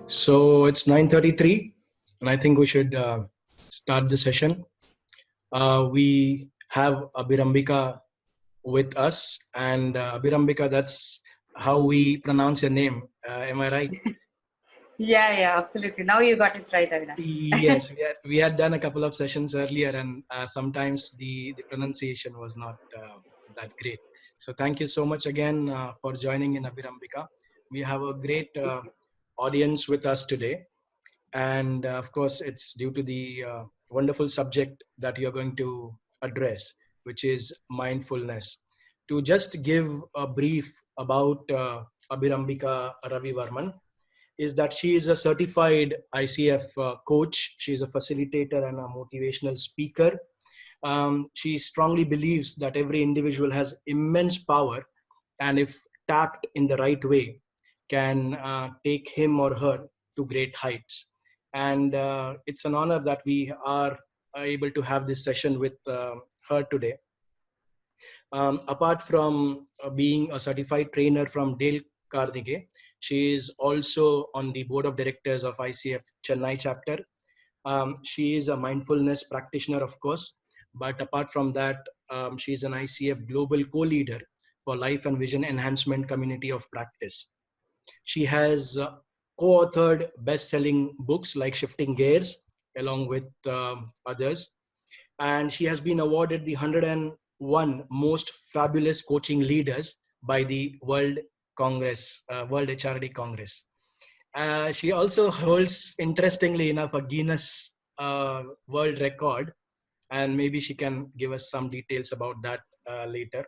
So it's 9:33, and I think we should start the session. We have Abhirambika with us, and Abhirambika, that's how we pronounce your name. Am I right? Yeah, absolutely. Now you got it right, Avinash. Yes, we had done a couple of sessions earlier, and sometimes the pronunciation was not that great. So thank you so much again for joining in, Abhirambika. We have a great audience with us today. And of course, it's due to the wonderful subject that you're going to address, which is mindfulness. To just give a brief about Abhirambika Ravi Varman, is that she is a certified ICF coach. She's a facilitator and a motivational speaker. She strongly believes that every individual has immense power, and if tapped in the right way, can take him or her to great heights. And it's an honor that we are able to have this session with her today. Apart from being a certified trainer from Dale Carnegie, she is also on the board of directors of ICF Chennai chapter. She is a mindfulness practitioner, of course, but apart from that, she is an ICF global co-leader for life and vision enhancement community of practice. She has co-authored best-selling books like Shifting Gears, along with others, and she has been awarded the 101 most fabulous coaching leaders by the World HRD Congress. She also holds, interestingly enough, a Guinness World Record, and maybe she can give us some details about that later.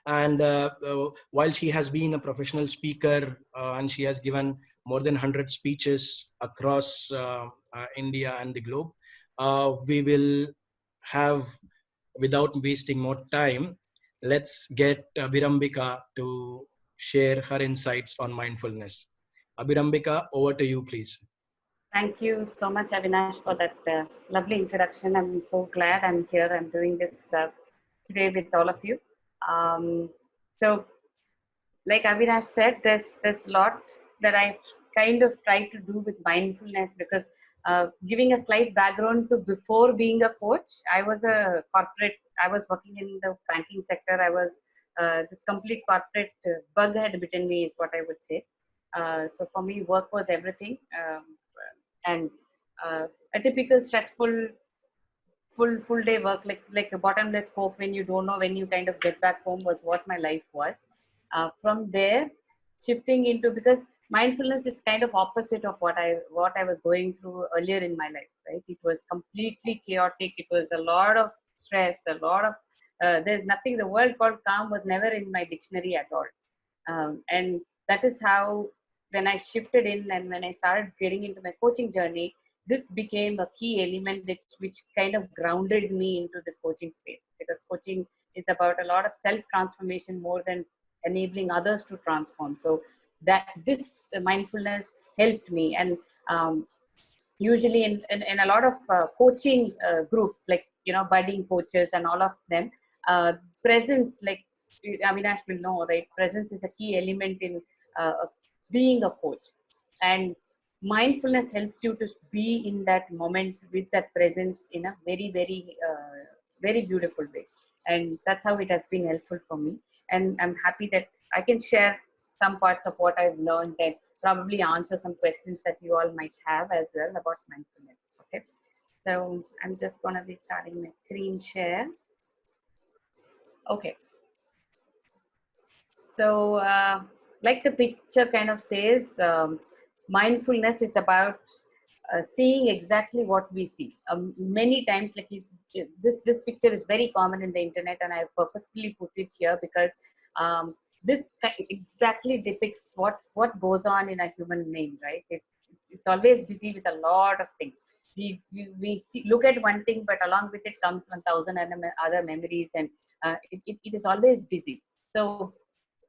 And while she has been a professional speaker and she has given more than 100 speeches across India and the globe, we will have, without wasting more time, let's get Abhirambika to share her insights on mindfulness. Abhirambika, over to you, please. Thank you so much, Avinash, for that lovely introduction. I'm so glad I'm here. I'm doing this today with all of you. Um, so, like Avinash said, there's a lot that I kind of try to do with mindfulness because giving a slight background to before being a coach, I was a corporate. I was working in the banking sector. I was this complete corporate bug had bitten me, is what I would say. So for me, work was everything, and uh, a typical stressful full day work, like a bottomless coke when you don't know when you kind of get back home, was what my life was. From there, shifting into, because mindfulness is kind of opposite of what I was going through earlier in my life, right? It was completely chaotic. It was a lot of stress, a lot of there's nothing. The word called calm was never in my dictionary at all. And that is how, when I shifted in and when I started getting into my coaching journey, this became a key element which kind of grounded me into this coaching space, because coaching is about a lot of self transformation more than enabling others to transform. So that this mindfulness helped me. And usually in a lot of coaching groups, like budding coaches and all of them, presence, like Avinash will know, right? Presence is a key element in being a coach. And mindfulness helps you to be in that moment with that presence in a very beautiful way. And that's how it has been helpful for me. And I'm happy that I can share some parts of what I've learned and probably answer some questions that you all might have as well about mindfulness. Okay. So I'm just going to be starting my screen share. Okay. So, like the picture kind of says, mindfulness is about seeing exactly what we see. Many times, like this picture is very common in the internet, and I purposefully put it here because this exactly depicts what goes on in a human mind, right? It's always busy with a lot of things. We see, look at one thing, but along with it comes 1,000 other memories, and it is always busy. So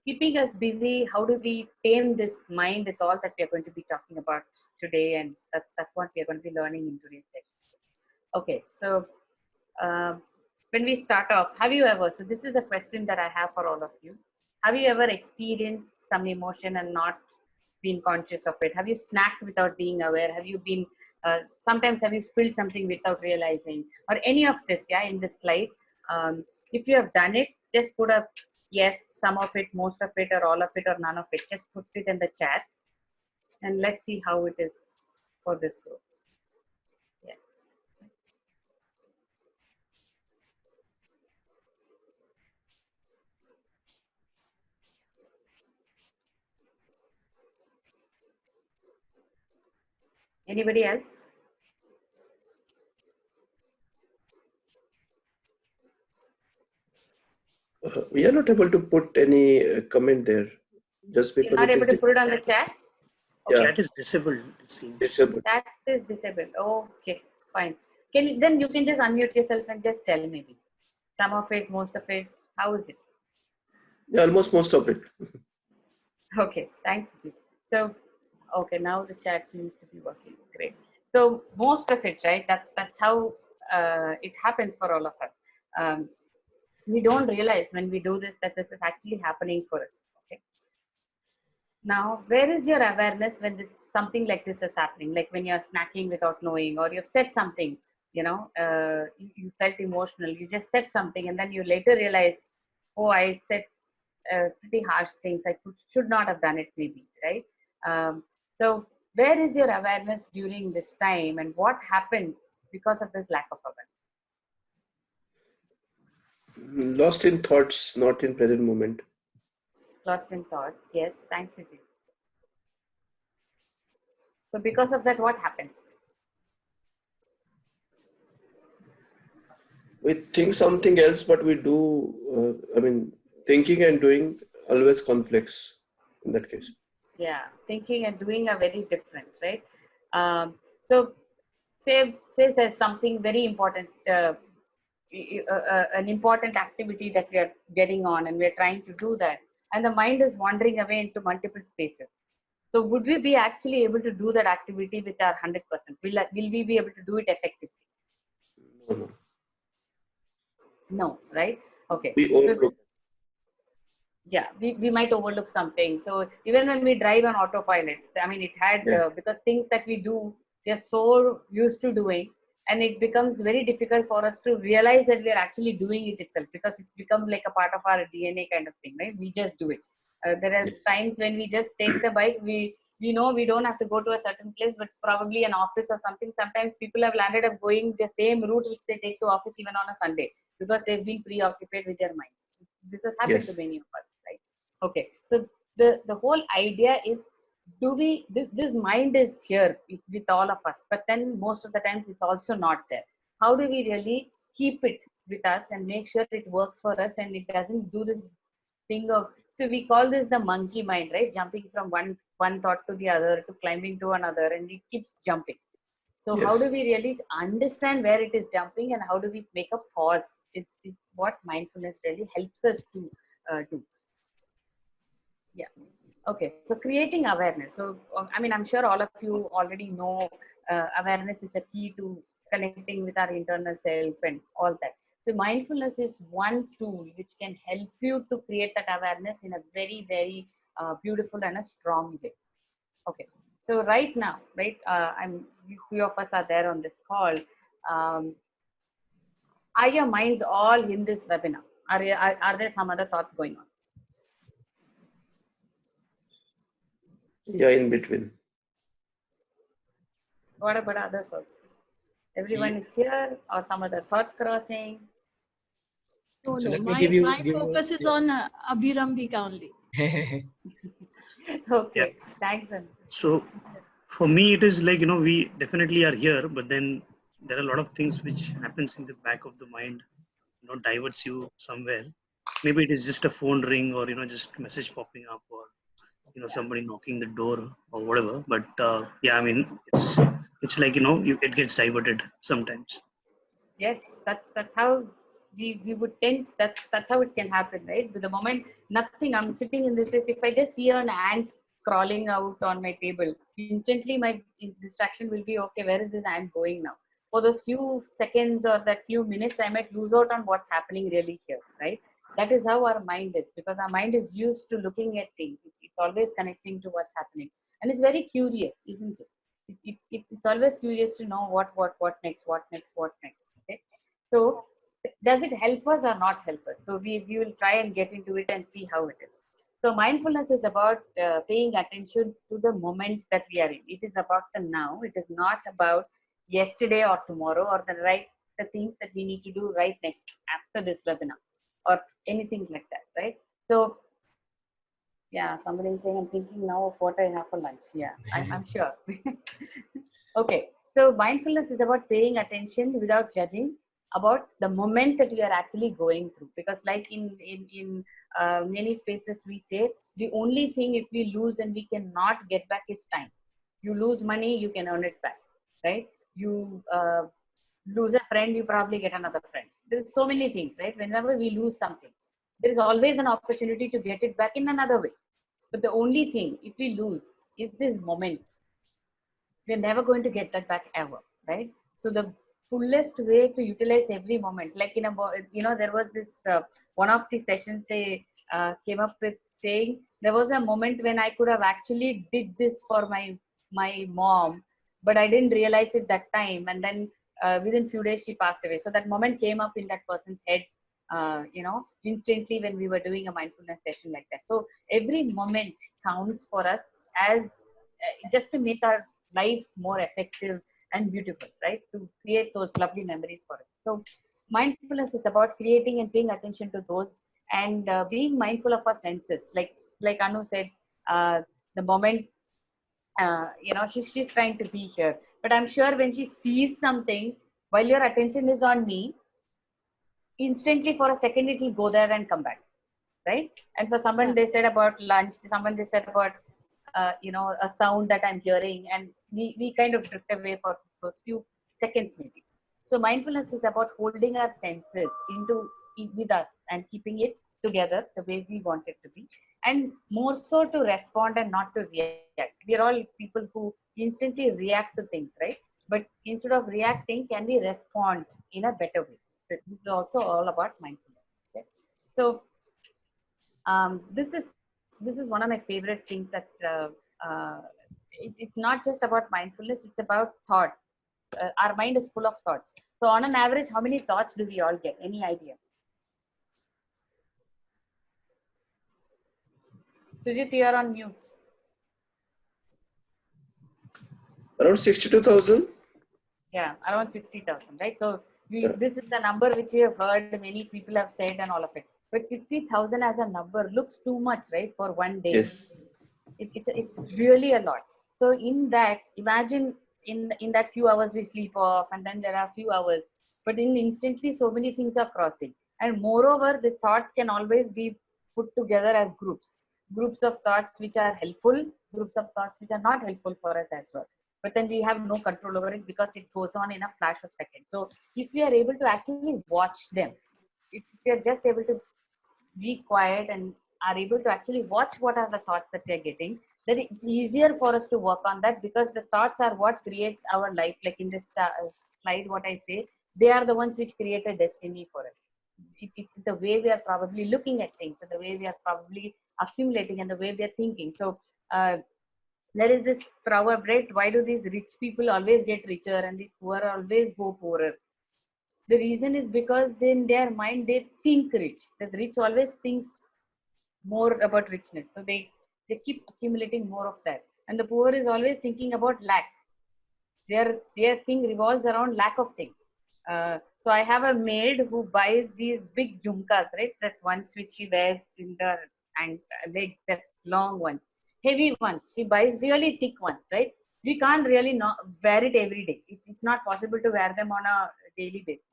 keeping us busy, how do we tame this mind, is all that we are going to be talking about today, and that's what we are going to be learning in today's session. Okay, so uh, when we start off, have you ever, so this is a question that I have for all of you, have you ever experienced some emotion and not been conscious of it? Have you snacked without being aware? Have you been, sometimes have you spilled something without realizing? Or any of this, yeah, in this slide. If you have done it, just put a yes, some of it, most of it, or all of it, or none of it. Just put it in the chat. And let's see how it is for this group. Yes. Anybody else? We are not able to put any comment there, just You're because not it able is to put it on the chat? yeah, Chat is disabled, it seems. disabled. Chat is disabled. Okay, fine. Then you can just unmute yourself and just tell maybe. Some of it, most of it. How is it? Yeah, almost most of it. Okay, thanks. Ji. So, okay, now the chat seems to be working. Great. So most of it, right? That's how it happens for all of us. We don't realize when we do this that this is actually happening for us. Okay. Now, where is your awareness when this something like this is happening? Like when you're snacking without knowing, or you've said something, you felt emotional. You just said something, and then you later realized, oh, I said pretty harsh things. I should not have done it, maybe, right? So, where is your awareness during this time, and what happens because of this lack of awareness? Lost in thoughts, not in present moment. Lost in thoughts. Yes, thanks, Vijay. So, because of that, what happens? We think something else, but we do. Thinking and doing always conflicts in that case. Yeah, thinking and doing are very different, right? So, say there's something very important, an important activity that we are getting on, and we're trying to do that, and the mind is wandering away into multiple spaces. So, would we be actually able to do that activity with our 100%? Will we be able to do it effectively? No, no. No, right? Okay. We So, overlook. yeah, we might overlook something. So even when we drive on autopilot, I mean, it had Yeah. because things that we do, they're so used to doing, and it becomes very difficult for us to realize that we are actually doing it itself, because it's become like a part of our DNA kind of thing, right? We just do it. There are Yes. times when we just take the bike. We know we don't have to go to a certain place, but probably an office or something. Sometimes people have landed up going the same route which they take to office even on a Sunday, because they've been preoccupied with their minds. This has happened to Yes. many of us, right? Okay, so the whole idea is, do we this mind is here with all of us, but then most of the times it's also not there. How do we really keep it with us and make sure it works for us and it doesn't do this thing of, so we call this the monkey mind, right? Jumping from one thought to the other, to climbing to another, and it keeps jumping. So how do Yes. we really understand where it is jumping, and how do we make a pause? Is what mindfulness really helps us to do. Yeah. Okay. So creating awareness. So I mean, I'm sure all of you already know awareness is a key to connecting with our internal self and all that. So mindfulness is one tool which can help you to create that awareness in a very, very beautiful and a strong way. Okay. So right now, right, few of us are there on this call. Um, are your minds all in this webinar? Are there some other thoughts going on? Yeah, in between. What about other thoughts? Everyone is here, or some other thoughts crossing? No, So no. let me give My you focus is on Abhirambika only. Okay, Yeah. thanks. So for me, it is like, we definitely are here, but then there are a lot of things which happens in the back of the mind, diverts you somewhere. Maybe it is just a phone ring, or, just message popping up, or, somebody knocking the door or whatever. But yeah, I mean, it's like, it gets diverted sometimes. Yes, that's how we would tend. That's how it can happen, right? With the moment nothing, I'm sitting in this place. If I just see an ant crawling out on my table, instantly my distraction will be, okay, where is this ant going now? For those few seconds or that few minutes, I might lose out on what's happening really here, right? That is how our mind is, because our mind is used to looking at things. It's always connecting to what's happening. and it's very curious, isn't it? It's always curious to know what next. Okay, so does it help us or not help us? So we will try and get into it and see how it is. So mindfulness is about paying attention to the moment that we are in. It is about the now. It is not about yesterday or tomorrow or the things that we need to do right next after this webinar or anything like that, right? So yeah, somebody is saying I'm thinking now of what I have for lunch. Yeah, I'm sure. Okay, so mindfulness is about paying attention without judging about the moment that we are actually going through. Because like in many spaces we say the only thing if we lose and we cannot get back is time. You lose money, you can earn it back, right? You lose a friend, you probably get another friend. There's so many things, right? Whenever we lose something, there is always an opportunity to get it back in another way. But the only thing, if we lose, is this moment. We're never going to get that back ever, right? So the fullest way to utilize every moment, like there was this one of the sessions they came up with saying there was a moment when I could have actually did this for my mom, but I didn't realize it that time, and then within few days she passed away. So that moment came up in that person's head, instantly when we were doing a mindfulness session like that. So every moment counts for us as just to make our lives more effective and beautiful, right? To create those lovely memories for us. So mindfulness is about creating and paying attention to those and being mindful of our senses. Like Anu said, the moment she's trying to be here, but I'm sure when she sees something while your attention is on me, instantly for a second it will go there and come back, right? And for someone they said about lunch, someone they said about a sound that I'm hearing, and we kind of drift away for a few seconds maybe. So mindfulness is about holding our senses with us and keeping it together the way we want it to be, and more so to respond and not to react. We are all people who instantly react to things, right? But instead of reacting, can we respond in a better way? So this is also all about mindfulness. Okay? So this is one of my favorite things that it's not just about mindfulness, it's about thoughts. Our mind is full of thoughts. So on an average, how many thoughts do we all get? Any idea? Sujit, you are on mute. Around 62,000. Yeah, around 60,000, right? So this is the number which we have heard, many people have said and all of it. But 60,000 as a number looks too much, right? For one day. Yes. It's really a lot. So in that, imagine in that few hours we sleep off, and then there are few hours, but in instantly so many things are crossing. And moreover, the thoughts can always be put together as groups of thoughts which are helpful, groups of thoughts which are not helpful for us as well. But then we have no control over it because it goes on in a flash of seconds. So if we are able to actually watch them, if we are just able to be quiet and are able to actually watch what are the thoughts that we are getting, then it's easier for us to work on that, because the thoughts are what creates our life. Like in this slide, what I say, they are the ones which create a destiny for us. It's the way we are probably looking at things, so the way we are probably accumulating, and the way we are thinking. So there is this proverb, right? Why do these rich people always get richer and these poor always go poorer? The reason is because in their mind they think rich. The rich always thinks more about richness, so they keep accumulating more of that. And the poor is always thinking about lack. Their thing revolves around lack of things. So I have a maid who buys these big jhumkas, right? That's ones which she wears in the legs, that long ones, heavy ones. She buys really thick ones, right? We can't really not wear it every day. It's not possible to wear them on a daily basis.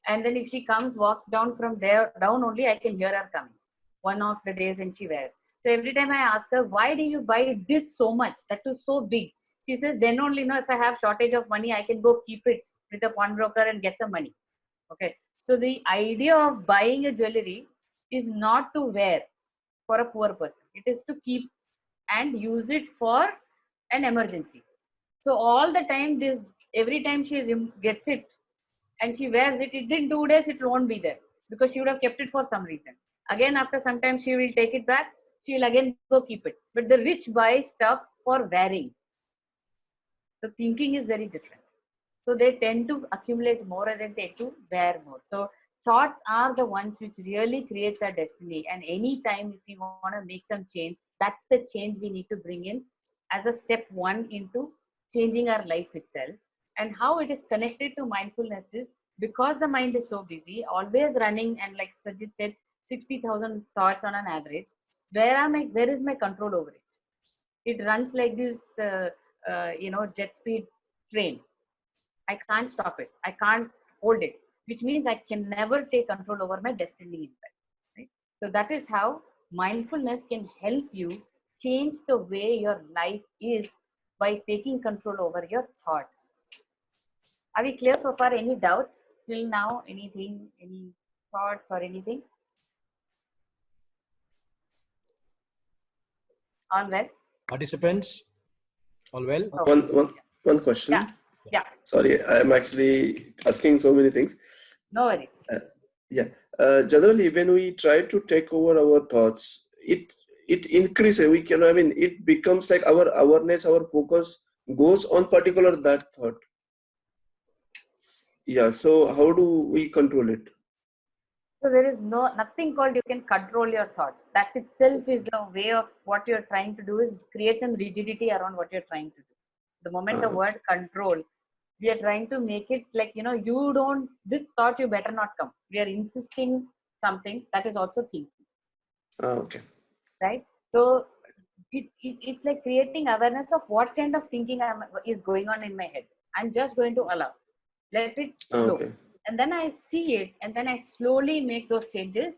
And then if she comes, walks down from there, down only, I can hear her coming. One of the days when she wears. So every time I ask her, why do you buy this so much? That is so big. She says, then only know if I have shortage of money, I can go keep it with a pawnbroker and get some money. Okay. So the idea of buying a jewelry is not to wear for a poor person. It is to keep and use it for an emergency. So all the time, every time she gets it and she wears it, in 2 days it won't be there, because she would have kept it for some reason. Again, after some time, she will take it back. She will again go keep it. But the rich buy stuff for wearing. So thinking is very different. So they tend to accumulate more and they tend to wear more. So thoughts are the ones which really creates our destiny. And anytime if we want to make some change, that's the change we need to bring in as a step one into changing our life itself. And how it is connected to mindfulness is because the mind is so busy, always running, and like Sajid said, 60,000 thoughts on an average. Where is my control over it? It runs like this, jet speed train. I can't stop it. I can't hold it, which means I can never take control over my destiny in fact. Right? So that is how mindfulness can help you change the way your life is by taking control over your thoughts. Are we clear so far? Any doubts till now? Anything? Any thoughts or anything? All well? Participants, all well? Oh, One question. yeah. Sorry, I'm actually asking so many things. No worries. Generally, when we try to take over our thoughts, it increases. It becomes like our awareness, our focus goes on particular that thought. Yeah. So how do we control it? So there is nothing called you can control your thoughts. That itself is the way of what you're trying to do is create some rigidity around what you're trying to do. The moment the word control, we are trying to make it like, you don't, this thought you better not come. We are insisting something that is also thinking, Okay. right? So it's like creating awareness of what kind of thinking is going on in my head. I'm just going to allow, let it flow. Okay. And then I see it, and then I slowly make those changes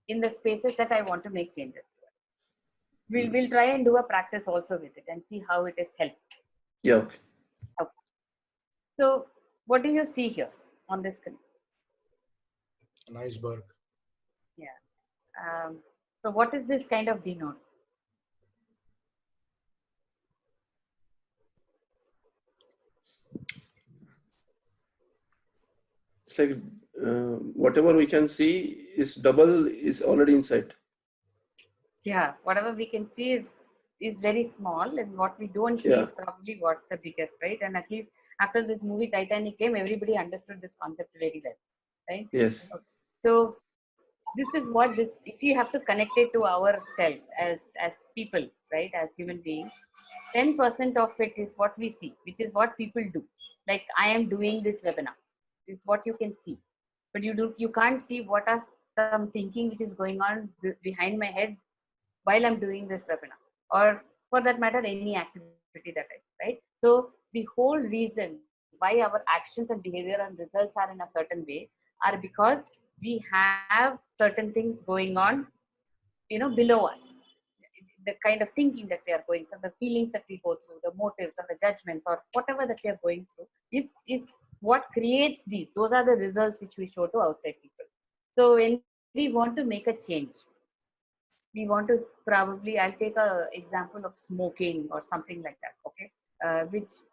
in the spaces that I want to make changes to. We'll try and do a practice also with it and see how it is helped. Yeah. Okay. Okay. So what do you see here on this screen? An iceberg. Yeah. So what is this kind of denote? It's like whatever we can see is double is already inside. Yeah, whatever we can see is very small, and what we don't see is probably what's the biggest, right? And at least after this movie Titanic came, everybody understood this concept very well, right? Yes. Okay. So this is what this, if you have to connect it to ourselves as people, right, as human beings, 10% of it is what we see, which is what people do. Like I am doing this webinar, is what you can see, but you can't see what are some thinking which is going on behind my head while I'm doing this webinar, or for that matter, any activity that I do, right? So the whole reason why our actions and behavior and results are in a certain way are because we have certain things going on, below us. The kind of thinking that we are going through, the feelings that we go through, the motives or the judgments or whatever that we are going through is what creates these. Those are the results which we show to outside people. So when we want to make a change, we want to probably, I'll take a example of smoking or something like that, okay?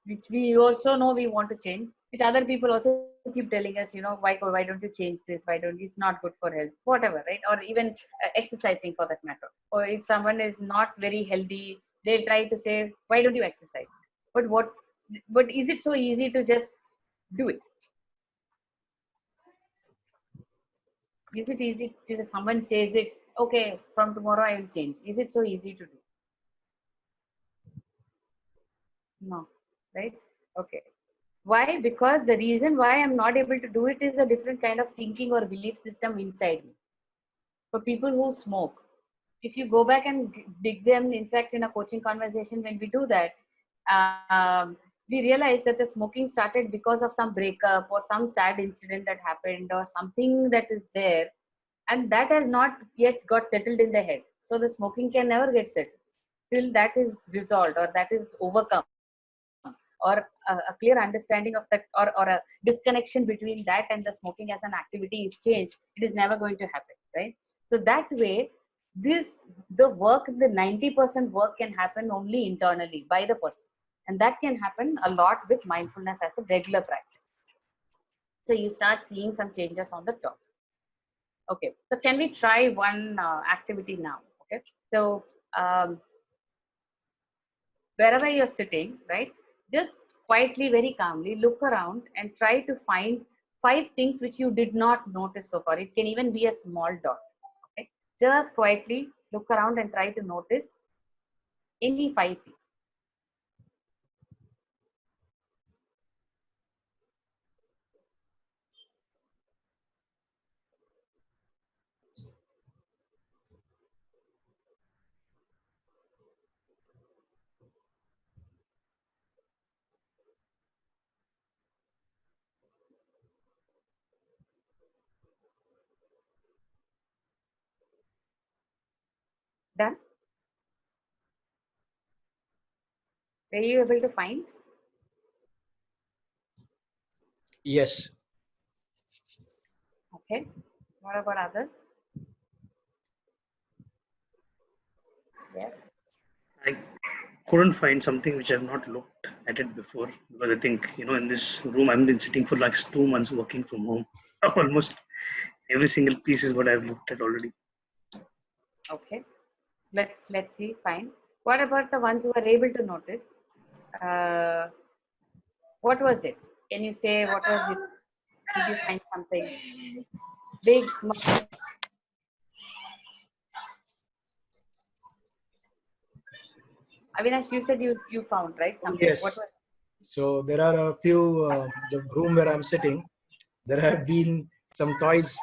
Which we also know we want to change, which other people also keep telling us, why don't you change this? Why don't, it's not good for health, whatever, right? Or even exercising for that matter. Or if someone is not very healthy, they try to say, why don't you exercise? But is it so easy to just do it? Is it easy to, someone says it, okay, from tomorrow I will change. Is it so easy to do? No, right? Okay. Why? Because the reason why I'm not able to do it is a different kind of thinking or belief system inside me. For people who smoke, if you go back and dig them, in fact, in a coaching conversation, when we do that, we realize that the smoking started because of some breakup or some sad incident that happened or something that is there, and that has not yet got settled in the head. So the smoking can never get settled till that is resolved or that is overcome, or a clear understanding of that, or a disconnection between that and the smoking as an activity is changed. It is never going to happen, right? So that way, the work, the 90% work can happen only internally by the person, and that can happen a lot with mindfulness as a regular practice. So you start seeing some changes on the top. Okay, so can we try one activity now? Okay, so wherever you're sitting, right? Just quietly, very calmly look around and try to find 5 things which you did not notice so far. It can even be a small dot. Okay, just quietly look around and try to notice any 5 things. Done? Were you able to find? Yes. Okay. What about others? Yes. I couldn't find something which I've not looked at it before, because I think, in this room I've been sitting for like 2 months working from home. Almost every single piece is what I've looked at already. Okay. Let's see. Fine. What about the ones who were able to notice? What was it? Can you say what was it? Did you find something big, small? Avinash, you said you found, right? Something. Yes. What was? So there are a few, the room where I'm sitting, there have been some toys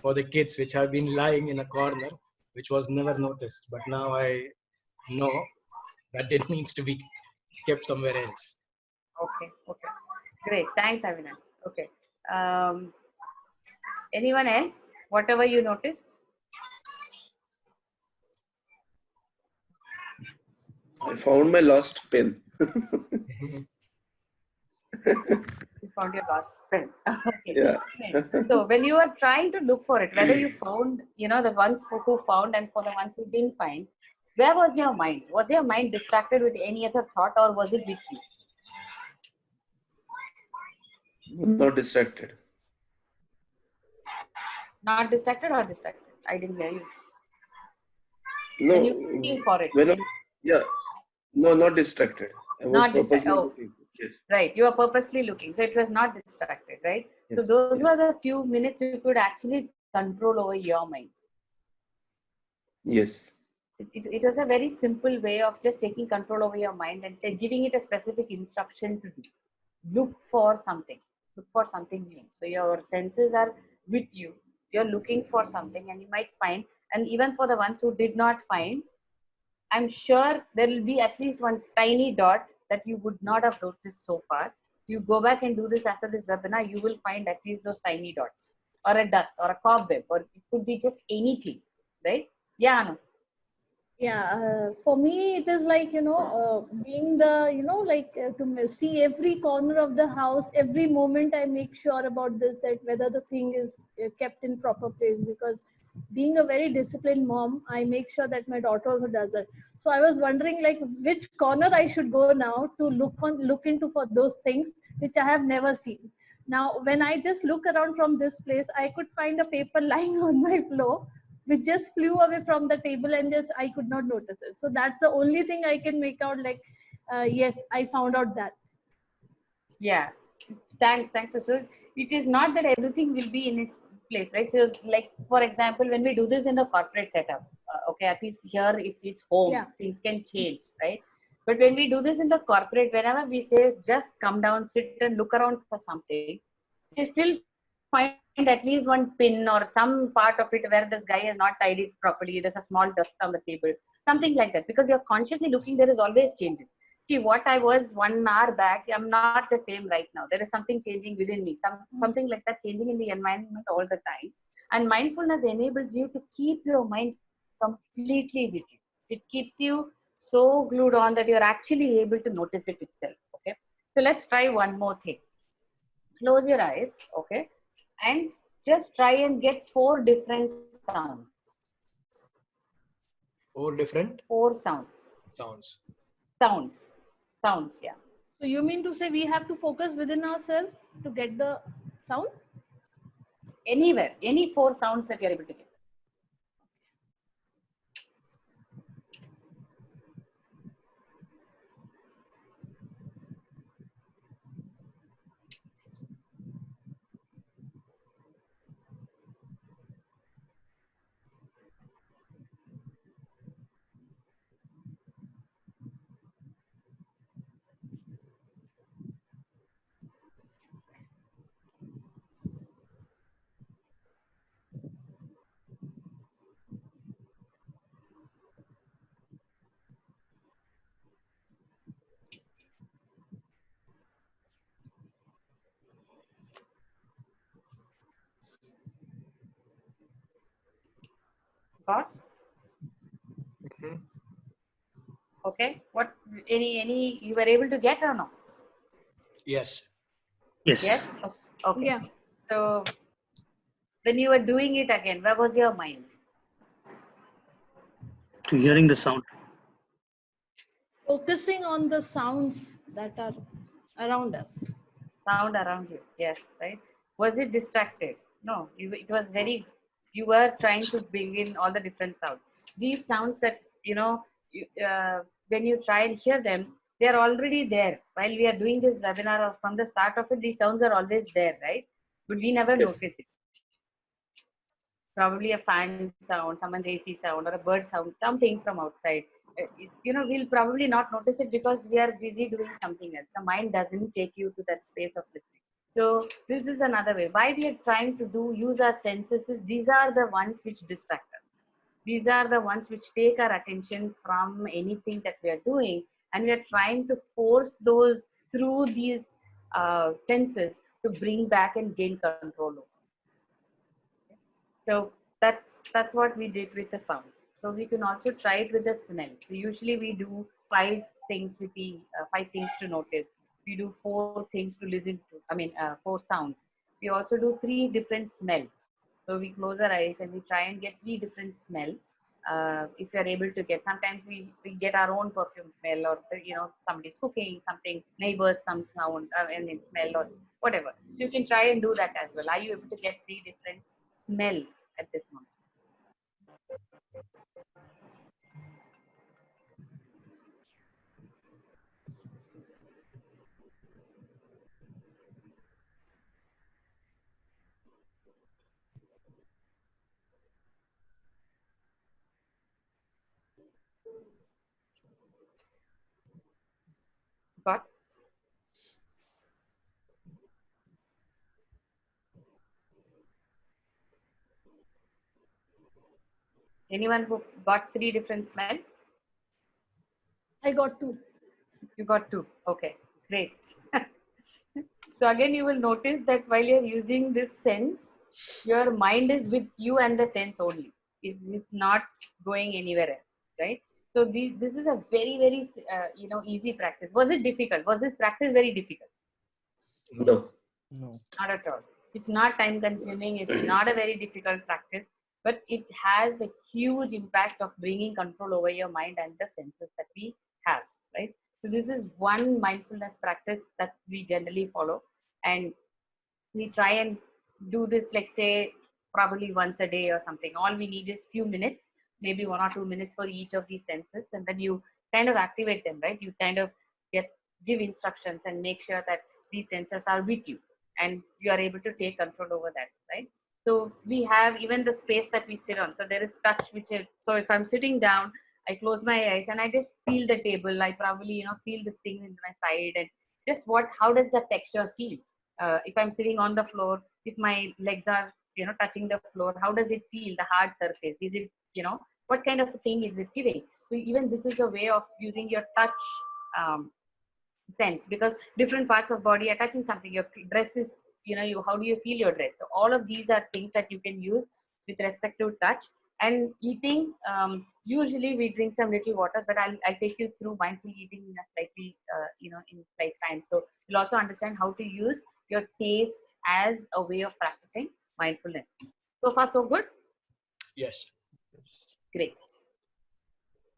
for the kids which have been lying in a corner, which was never noticed. But now I know that it needs to be kept somewhere else. Okay. Okay. Great. Thanks, Avinash. Okay. Um, Anyone else? Whatever you noticed? I found my lost pen. You found your lost pen. Okay. Yeah. Great. So when you are trying to look for it, whether you found, the ones who found and for the ones who didn't find, where was your mind? Was your mind distracted with any other thought or was it with you? Not distracted. Not distracted or distracted? I didn't hear you. No. When you were looking for it. When I, yeah. No, not distracted. I was Not distracted. purposely Oh, looking. Yes. right. You were purposely looking. So it was not distracted, right? So Yes. those were Yes. the few minutes you could actually control over your mind. Yes. It was a very simple way of just taking control over your mind and giving it a specific instruction to do. Look for something. Look for something new. So your senses are with you. You're looking for something and you might find. And even for the ones who did not find, I'm sure there will be at least one tiny dot that you would not have noticed so far. You go back and do this after this webinar, you will find at least those tiny dots or a dust or a cobweb, or it could be just anything, right? Yeah, Anu. Yeah, for me it is like being the to see every corner of the house. Every moment I make sure about this, that whether the thing is kept in proper place, because being a very disciplined mom, I make sure that my daughter also does it. So I was wondering like which corner I should go now to look into for those things which I have never seen. Now when I just look around from this place, I could find a paper lying on my floor which just flew away from the table, and just I could not notice it. So that's the only thing I can make out, like yes, I found out that. Yeah, thanks. So it is not that everything will be in its place, right? So like for example, when we do this in the corporate setup, okay, at least here it's home. Yeah. Things can change, right? But when we do this in the corporate, whenever we say just come down, sit and look around for something, we still find at least one pin or some part of it where this guy has not tied it properly. There's a small dust on the table, something like that. Because you're consciously looking, there is always changes. See, what I was 1 hour back, I'm not the same right now. There is something changing within me, something like that changing in the environment all the time. And mindfulness enables you to keep your mind completely with you. It keeps you so glued on that you're actually able to notice it itself. Okay. So let's try one more thing. Close your eyes, okay, and just try and get 4 different sounds. 4 different 4 sounds. sounds. Sounds, yeah. So you mean to say we have to focus within ourselves to get the sound? Anywhere, any 4 sounds that you're able to get. Thoughts? Mhm. Okay. What, any you were able to get or no? Yes. Yes. Yes? Okay. Yeah. So when you were doing it again, where was your mind? To hearing the sound. Focusing on the sounds that are around us. Sound around you. Yes, right? Was it distracted? No, it was very, you were trying to bring in all the different sounds. These sounds that, when you try and hear them, they are already there. While we are doing this webinar, or from the start of it, these sounds are always there, right? But we never Yes. notice it. Probably a fan sound, someone's AC sound, or a bird sound, something from outside. We'll probably not notice it because we are busy doing something else. The mind doesn't take you to that space of listening. So this is another way. Why we are trying to use our senses is these are the ones which distract us. These are the ones which take our attention from anything that we are doing, and we are trying to force those through these senses to bring back and gain control over. So that's what we did with the sound. So we can also try it with the smell. So usually we do five things to notice. We do four things to listen to. Four sounds. We also do three different smells. So we close our eyes and we try and get three different smell. If you are able to get, sometimes we get our own perfume smell, or somebody's cooking something, neighbors some sound, smell or whatever. So you can try and do that as well. Are you able to get three different smell at this moment? Got anyone who got three different smells? I got two. You got two. Okay, great. So again, you will notice that while you're using this sense, your mind is with you and the sense only. It's not going anywhere else, right? So this is a very, very easy practice. Was it difficult? Was this practice very difficult? No. No. Not at all. It's not time consuming. It's not a very difficult practice, but it has a huge impact of bringing control over your mind and the senses that we have, right? So this is one mindfulness practice that we generally follow, and we try and do this, like say, probably once a day or something. All we need is few minutes, maybe 1 or 2 minutes for each of these senses, and then you kind of activate them, right? You kind of give instructions and make sure that these senses are with you, and you are able to take control over that, right? So we have even the space that we sit on. So there is touch, which is, so if I'm sitting down, I close my eyes and I just feel the table. I probably feel this thing in my side, and just how does the texture feel? If I'm sitting on the floor, if my legs are touching the floor, how does it feel? The hard surface, is it what kind of a thing is it giving? So even this is a way of using your touch sense, because different parts of body are touching something. Your dress is, you, how do you feel your dress? So all of these are things that you can use with respect to touch. And eating, usually we drink some little water, but I'll take you through mindful eating in a slightly in slight time. So you'll also understand how to use your taste as a way of practicing mindfulness. So far so good? Yes. Great.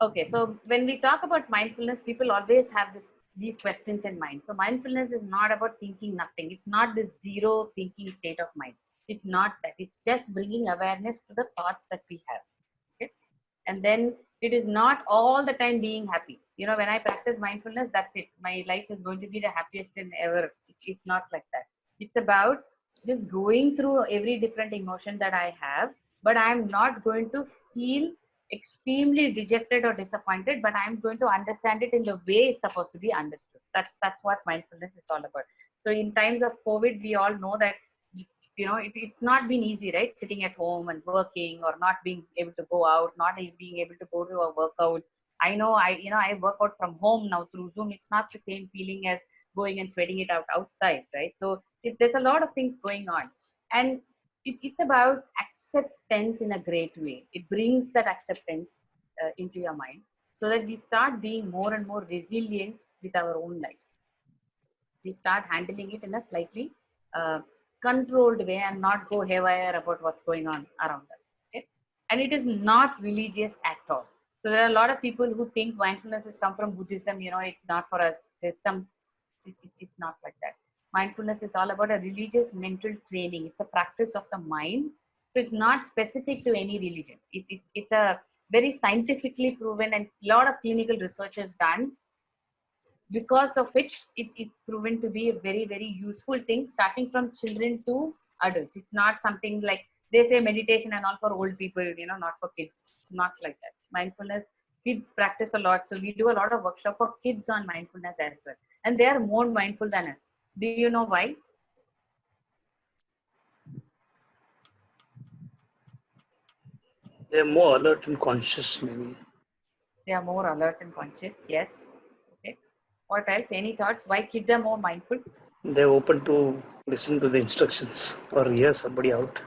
Okay, so when we talk about mindfulness, people always have these questions in mind. So mindfulness is not about thinking nothing. It's not this zero thinking state of mind. It's not that. It's just bringing awareness to the thoughts that we have. Okay? And then it is not all the time being happy. When I practice mindfulness, that's it. My life is going to be the happiest in ever. It's not like that. It's about just going through every different emotion that I have, but I'm not going to feel extremely dejected or disappointed, but I'm going to understand it in the way it's supposed to be understood. That's what mindfulness is all about. So in times of COVID, we all know that it's not been easy, right? Sitting at home and working, or not being able to go out, not being able to go to a workout. I know I work out from home now through Zoom. It's not the same feeling as going and sweating it out outside, right? So there's a lot of things going on, and it's about acceptance in a great way. It brings that acceptance into your mind so that we start being more and more resilient with our own lives. We start handling it in a slightly controlled way and not go haywire about what's going on around us. Okay? And it is not religious at all. So there are a lot of people who think mindfulness has come from Buddhism. It's not for us. There's some. It's not like that. Mindfulness is all about a religious mental training. It's a practice of the mind. So it's not specific to any religion. It's a very scientifically proven and a lot of clinical research is done, because of which it's proven to be a very, very useful thing, starting from children to adults. It's not something like they say meditation and all for old people, not for kids. It's not like that. Mindfulness, kids practice a lot. So we do a lot of workshop for kids on mindfulness as well. And they are more mindful than us. Do you know why? They're more alert and conscious, maybe. They are more alert and conscious. Yes. Okay. What else? Any thoughts? Why kids are more mindful? They're open to listen to the instructions or hear somebody out.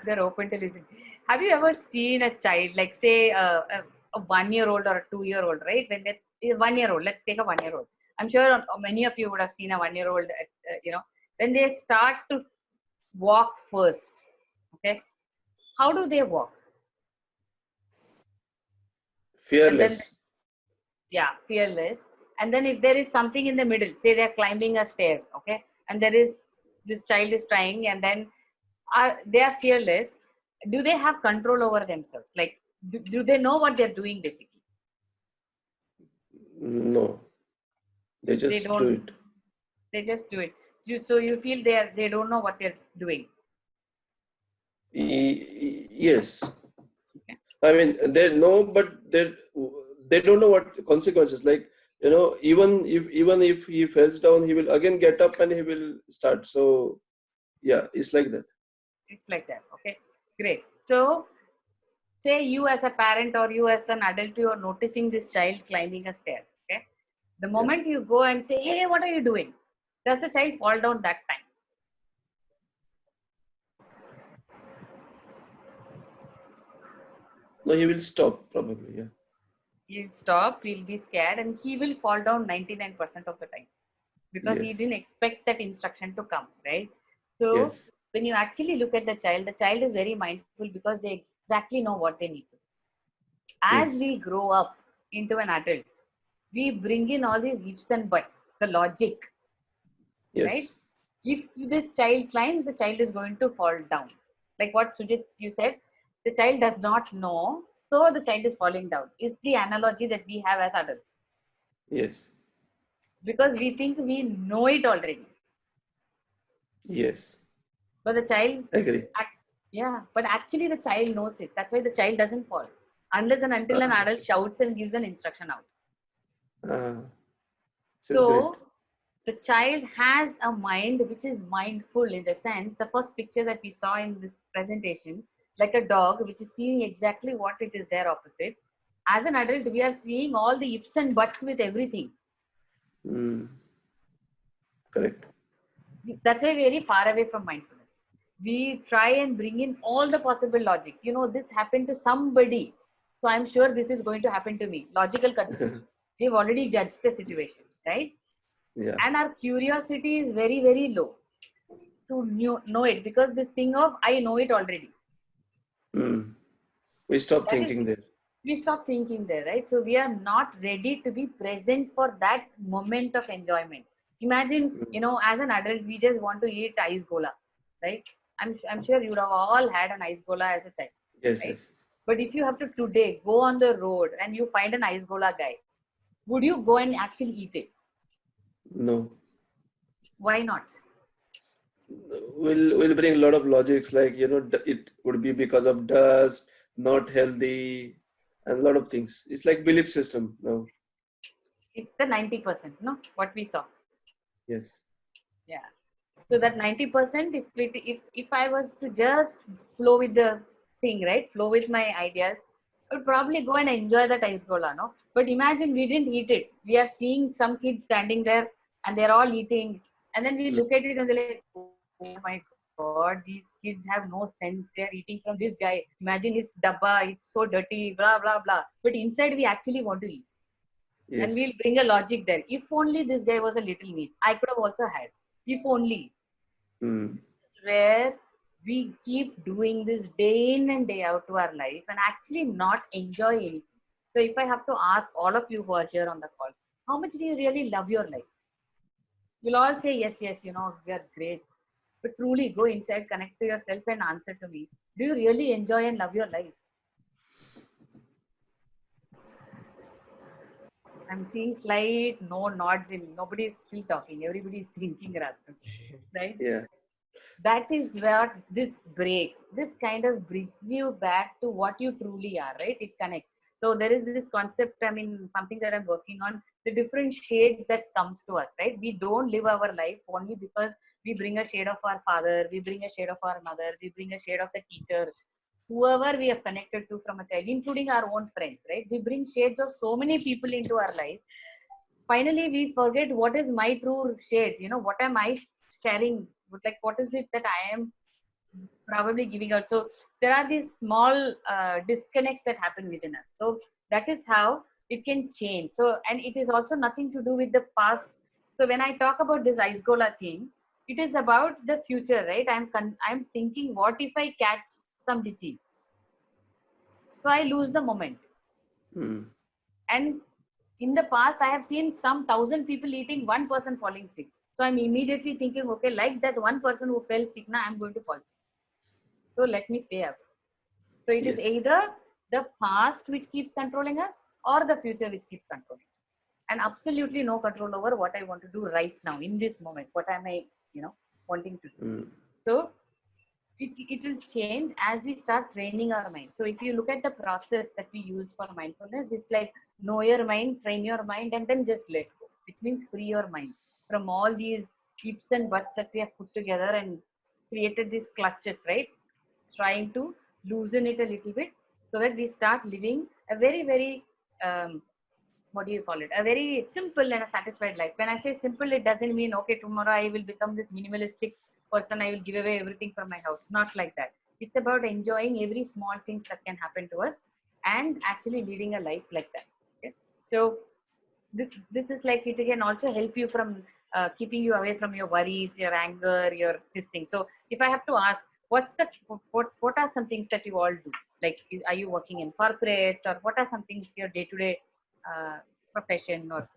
They're open to listen. Have you ever seen a child, like say a 1-year-old or a 2-year-old, right? When they're 1-year-old, let's take a 1-year-old. I'm sure many of you would have seen a 1-year-old, when they start to walk first. Okay. How do they walk? Fearless. Yeah, fearless. And then if there is something in the middle, say they're climbing a stair, okay, and this child is trying, and then they are fearless. Do they have control over themselves? Like, do they know what they're doing basically? No, they They just do don't. it. They just do it. So you feel they don't know what they're doing. Yes. I mean, they know, but they don't know what consequences. Like, even if he falls down, he will again get up and he will start. So yeah, it's like that. It's like that. Okay, great. So say you as a parent or you as an adult, you are noticing this child climbing a stair. Okay, the moment you go and say, hey, what are you doing? Does the child fall down that time? No, he will stop probably. Yeah. He'll stop, he'll be scared, and he will fall down 99% of the time because he Yes. didn't expect that instruction to come, right? So Yes. when you actually look at the child is very mindful because they exactly know what they need to. As Yes. we grow up into an adult, we bring in all these ifs and buts, the logic, right? Yes. If this child climbs, the child is going to fall down. Like what Sujit, you said, the child does not know, so the child is falling down. Is the analogy that we have as adults. Yes. Because we think we know it already. Yes. But the child, Agree. but actually the child knows it. That's why the child doesn't fall. Unless and until an adult shouts and gives an instruction out. This is great. So the child has a mind which is mindful in the sense, the first picture that we saw in this presentation, like a dog which is seeing exactly what it is there opposite. As an adult, we are seeing all the ifs and buts with everything. Correct. That's why we're very far away from mindfulness. We try and bring in all the possible logic. This happened to somebody, so I'm sure this is going to happen to me. Logical conclusion. We've already judged the situation, right? Yeah. And our curiosity is very, very low to know it, because this thing of I know it already. We stop That thinking there. We stop thinking there, right? So we are not ready to be present for that moment of enjoyment. Imagine, as an adult, we just want to eat ice gola, right? I'm sure you would have all had an ice gola as a child. Yes. Right? Yes. But if you have to today go on the road and you find an ice gola guy, would you go and actually eat it? No. Why not? We'll bring a lot of logics like it would be because of dust, not healthy, and a lot of things. It's like belief system now. It's the 90%, no? What we saw. Yes. Yeah. So that 90%, if I was to just flow with the thing, right? Flow with my ideas, I would probably go and enjoy that ice gola, no? But imagine we didn't eat it. We are seeing some kids standing there and they're all eating. And then we look at it and they're like, oh my God, these kids have no sense. They're eating from this guy. Imagine his dabba, it's so dirty, blah, blah, blah. But inside, we actually want to eat. And Yes. we'll bring a logic there. If only this guy was a little meat, I could have also had. If only. Hmm. Where we keep doing this day in and day out to our life and actually not enjoy anything. So if I have to ask all of you who are here on the call, how much do you really love your life? You'll all say, yes, yes, we are great. But truly go inside, connect to yourself and answer to me. Do you really enjoy and love your life? I'm seeing slight no nods in. Nobody is still talking. Everybody is thinking rather, right? Yeah. That is what this breaks. This kind of brings you back to what you truly are, right? It connects. So there is this concept, I mean, something that I'm working on, the different shades that comes to us, right? We don't live our life only because we bring a shade of our father, we bring a shade of our mother, we bring a shade of the teacher, whoever we are connected to from a child, including our own friends, right? We bring shades of so many people into our life. Finally, we forget what is my true shade. What am I sharing? Like, what is it that I am probably giving out? So there are these small disconnects that happen within us. So that is how it can change. So, and it is also nothing to do with the past. So when I talk about this ice gola thing, it is about the future, right? I'm thinking, what if I catch some disease? So I lose the moment. Hmm. And in the past, I have seen some 1,000 people eating, one person falling sick. So I'm immediately thinking, okay, like that one person who fell sick, now I'm going to fall sick. So let me stay up. So it is Yes. either the past which keeps controlling us or the future which keeps controlling. And absolutely no control over what I want to do right now in this moment. What am I, wanting to do? Hmm. So it will change as we start training our mind. So if you look at the process that we use for mindfulness, it's like know your mind, train your mind, and then just let go, which means free your mind from all these ifs and buts that we have put together and created these clutches, right? Trying to loosen it a little bit so that we start living a very, very, what do you call it? A very simple and a satisfied life. When I say simple, it doesn't mean, okay, tomorrow I will become this minimalistic person, I will give away everything from my house. Not like that. It's about enjoying every small things that can happen to us and actually leading a life like that. Okay? So this is like, it can also help you from keeping you away from your worries, your anger, your this thing. So if I have to ask, what are some things that you all do? Like, are you working in corporates, or what are some things your day-to-day profession, or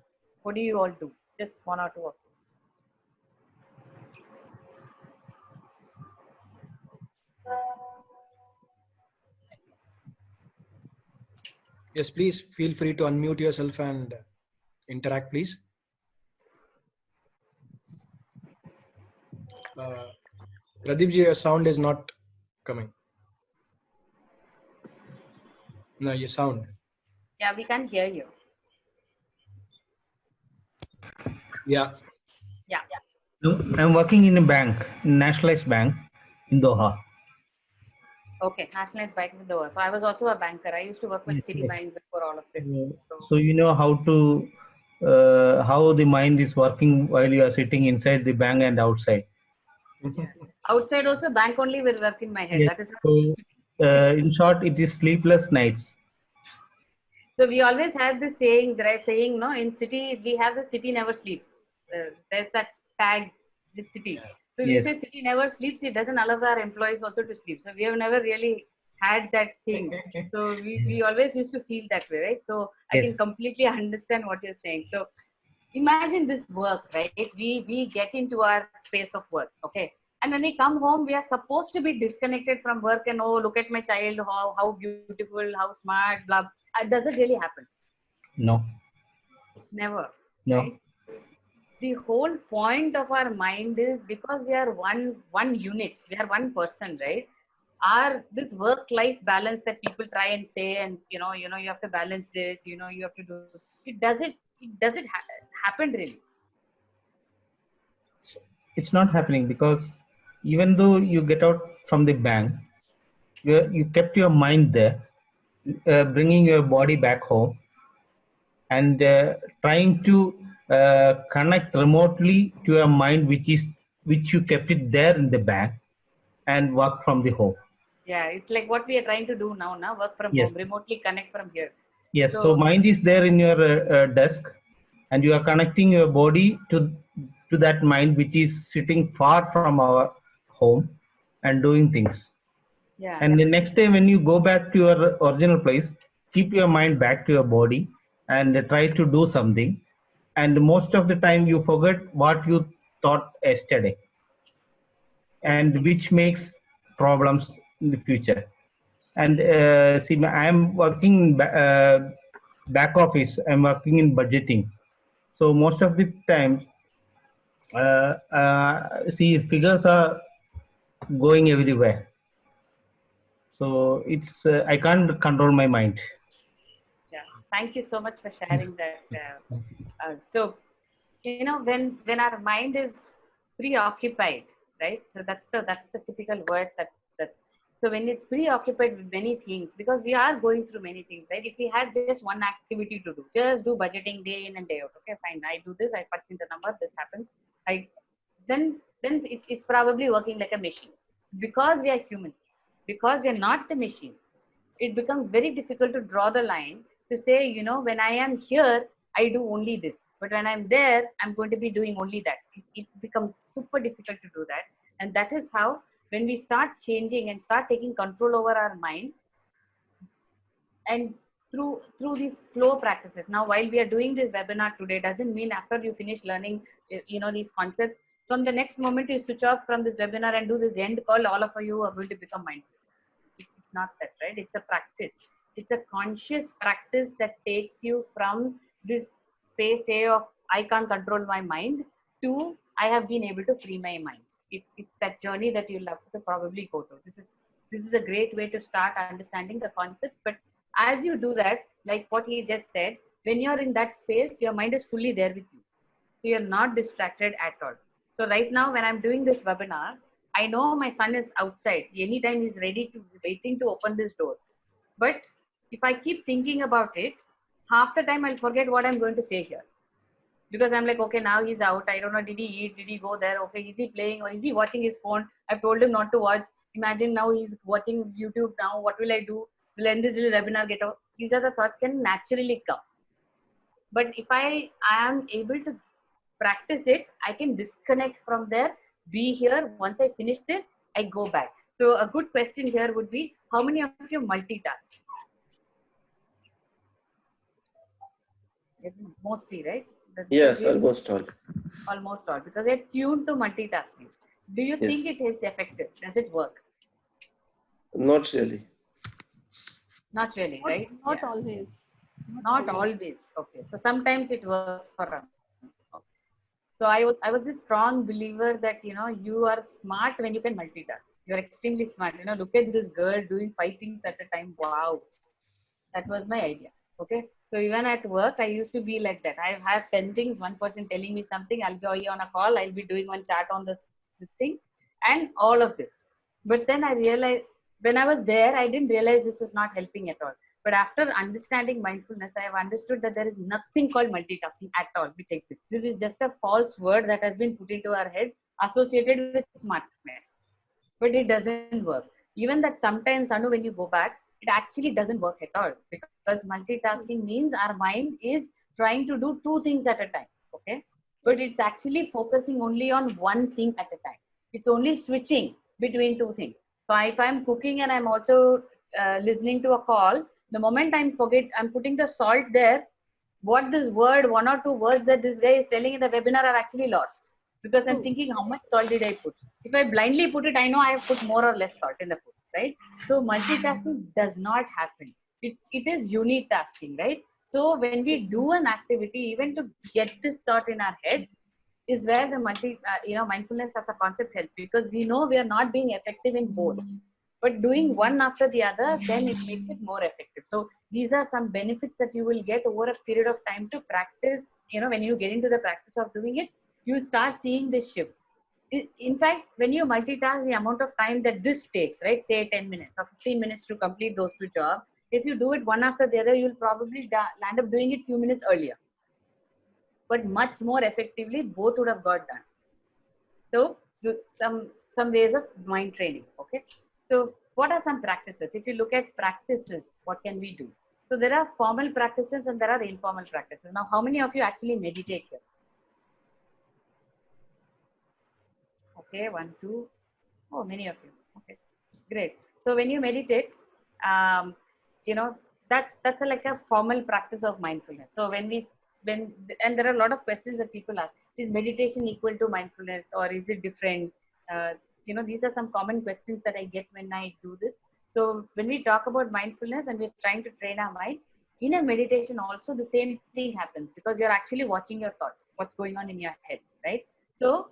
what do you all do? Just one or two of them. Yes, please feel free to unmute yourself and interact, please. Pradeep ji, your sound is not coming. No, your sound. Yeah, we can't hear you. Yeah. Yeah. No, I'm working in a bank, nationalized bank in Doha. Okay, nationalized bank in Doha. So I was also a banker. I used to work with Yes, yes. Citibank before all of this. So you know how the mind is working while you are sitting inside the bank and outside. Yeah. Outside also, bank only will work in my head. Yes. That is how it used to be. So in short, it is sleepless nights. So we always have this saying, no, in city, we have the city never sleeps. There's that tag with city. So we Yes. say city never sleeps. It doesn't allow our employees also to sleep. So we have never really had that thing. So we always used to feel that way, right? So I Yes. can completely understand what you're saying. So imagine this work, right? We get into our space of work, okay? And when we come home, we are supposed to be disconnected from work and, oh, look at my child, how beautiful, how smart, blah. Does it really happen? No. Never. No. Right? The whole point of our mind is, because we are one unit, we are one person, right? Our this work-life balance that people try and say, and you have to balance this, you have to do it doesn't happen really. It's not happening because even though you get out from the bank, you kept your mind there, bringing your body back home, and trying to connect remotely to a mind which you kept it there in the bank. and work from the home. Yeah, it's like what we are trying to do now, work from Yes. home, remotely connect from here. Yes. So- So mind is there in your desk, and you are connecting your body to that mind which is sitting far from our home and doing things. Yeah. And the next day when you go back to your original place, keep your mind back to your body and try to do something. And most of the time you forget what you thought yesterday, and which makes problems in the future. And see, I am working back office. I'm working in budgeting. So most of the time, see, figures are going everywhere. So it's I can't control my mind. Yeah. Thank you so much for sharing that. So, you know, when our mind is preoccupied, right? So that's the typical word that. So when it's preoccupied with many things, because we are going through many things, right? If we had just one activity to do, just do budgeting day in and day out. Okay, fine. I do this. I punch in the number. This happens. Then it's probably working like a machine. Because we are humans, because we are not the machines, it becomes very difficult to draw the line to say, you know, when I am here, I do only this. But when I'm there, I'm going to be doing only that. It becomes super difficult to do that. And that is how, when we start changing and start taking control over our mind, and through these slow practices. Now, while we are doing this webinar today, doesn't mean after you finish learning, you know, these concepts, from the next moment you switch off from this webinar and do this end call, all of you are going to become mindful. It's not that, right? It's a practice. It's a conscious practice that takes you from this phase A of I can't control my mind to I have been able to free my mind. It's that journey that you'll have to probably go through. This is a great way to start understanding the concept. But as you do that, like what he just said, when you're in that space, your mind is fully there with you. So you're not distracted at all. So right now, when I'm doing this webinar, I know my son is outside. Anytime he's waiting to open this door. But if I keep thinking about it, half the time I'll forget what I'm going to say here. Because I'm like, okay, now he's out. I don't know, did he eat? Did he go there? Okay, is he playing or is he watching his phone? I've told him not to watch. Imagine now he's watching YouTube now. What will I do? Will end this little webinar get out? These are the thoughts can naturally come. But if I am able to practice it, I can disconnect from there, be here. Once I finish this, I go back. So a good question here would be, how many of you multitask? Mostly, right? Yes, almost all. Almost all, because they're tuned to multitasking. Do you think Yes. it is effective? Does it work? Not really. Not really, right? Not Yeah. always. Not always. Okay. So sometimes it works for us. Okay. So I was this strong believer that, you know, you are smart when you can multitask. You're extremely smart. You know, look at this girl doing 5 things at a time. Wow. That was my idea. Okay. So even at work, I used to be like that. I have 10 things, one person telling me something, I'll be on a call, I'll be doing one chat on this thing, and all of this. But then I realized, when I was there, I didn't realize this was not helping at all. But after understanding mindfulness, I have understood that there is nothing called multitasking at all, which exists. This is just a false word that has been put into our head, associated with smartness. But it doesn't work. Even that sometimes, Anu, when you go back, it actually doesn't work at all, because multitasking means our mind is trying to do 2 things at a time. Okay. But it's actually focusing only on one thing at a time. It's only switching between 2 things. So if I'm cooking and I'm also listening to a call, the moment I'm putting the salt there, what this word, 1 or 2 words that this guy is telling in the webinar are actually lost, because I'm thinking, how much salt did I put? If I blindly put it, I know I have put more or less salt in the food, right? So multitasking does not happen. It is unitasking, right? So when we do an activity, even to get this thought in our head, is where the mindfulness as a concept helps, because we know we are not being effective in both. But doing one after the other, then it makes it more effective. So these are some benefits that you will get over a period of time to practice. You know, when you get into the practice of doing it, you'll start seeing this shift. In fact, when you multitask, the amount of time that this takes, right, say 10 minutes or 15 minutes to complete those 2 jobs, if you do it one after the other, you'll probably land up doing it few minutes earlier. But much more effectively, both would have got done. So some some ways of mind training. Okay. So what are some practices? If you look at practices, what can we do? So there are formal practices and there are informal practices. Now, how many of you actually meditate here? Okay, 1, 2. Oh, many of you. Okay, great. So when you meditate, um, you know, that's like a formal practice of mindfulness. So and there are a lot of questions that people ask: is meditation equal to mindfulness, or is it different? These are some common questions that I get when I do this. So when we talk about mindfulness and we're trying to train our mind, in a meditation also the same thing happens, because you're actually watching your thoughts, what's going on in your head, right? So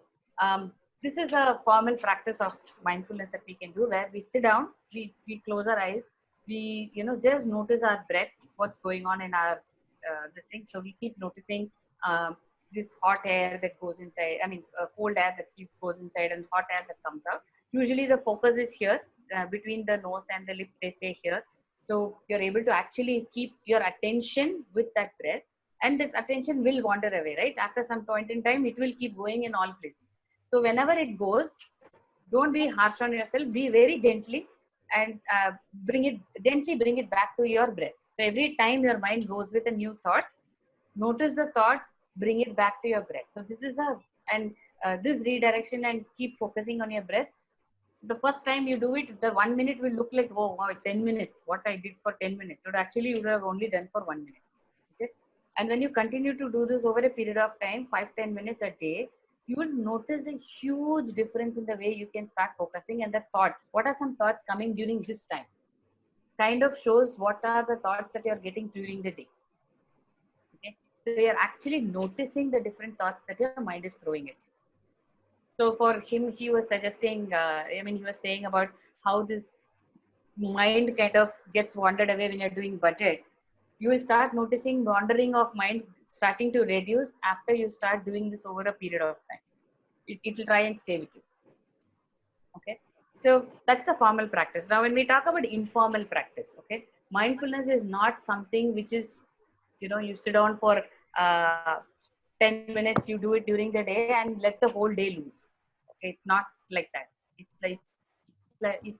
this is a formal practice of mindfulness that we can do, where we sit down, we close our eyes, we just notice our breath, what's going on in our this thing. So we keep noticing this hot air that goes inside, cold air that goes inside and hot air that comes out. Usually the focus is here, between the nose and the lips, they say here. So you're able to actually keep your attention with that breath, and that attention will wander away, right? After some point in time, it will keep going in all places. So whenever it goes, don't be harsh on yourself, be very gently, and bring it back to your breath. So every time your mind goes with a new thought, notice the thought, bring it back to your breath. So this is this redirection, and keep focusing on your breath. The first time you do it, the 1 minute will look like, oh wow, 10 minutes, what I did for 10 minutes. But actually you would have only done for 1 minute. Okay? And when you continue to do this over a period of time, 5-10 minutes a day, you will notice a huge difference in the way you can start focusing. And the thoughts, what are some thoughts coming during this time, kind of shows what are the thoughts that you're getting during the day. Okay? So you're actually noticing the different thoughts that your mind is throwing at you. So for him, he was suggesting, he was saying about how this mind kind of gets wandered away when you're doing budget. You will start noticing wandering of mind starting to reduce after you start doing this over a period of time. It will try and stay with you. Okay. So that's the formal practice. Now, when we talk about informal practice, okay, mindfulness is not something which is, you sit down for 10 minutes, you do it during the day and let the whole day loose. Okay, it's not like that. It's it's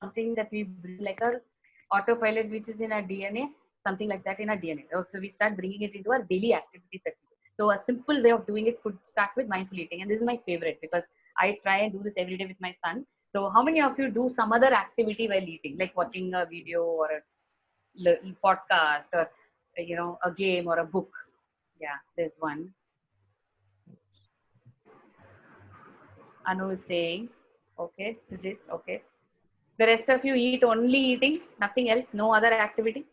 something that we bring, like our autopilot, which is in our DNA, something like that in our DNA. So we start bringing it into our daily activities. So a simple way of doing it could start with mindful eating, and this is my favorite because I try and do this every day with my son. So how many of you do some other activity while eating, like watching a video or a podcast, or a game or a book? Yeah, there's one. Anu is saying, okay. Sujit, okay. The rest of you eat only eating, nothing else, no other activity?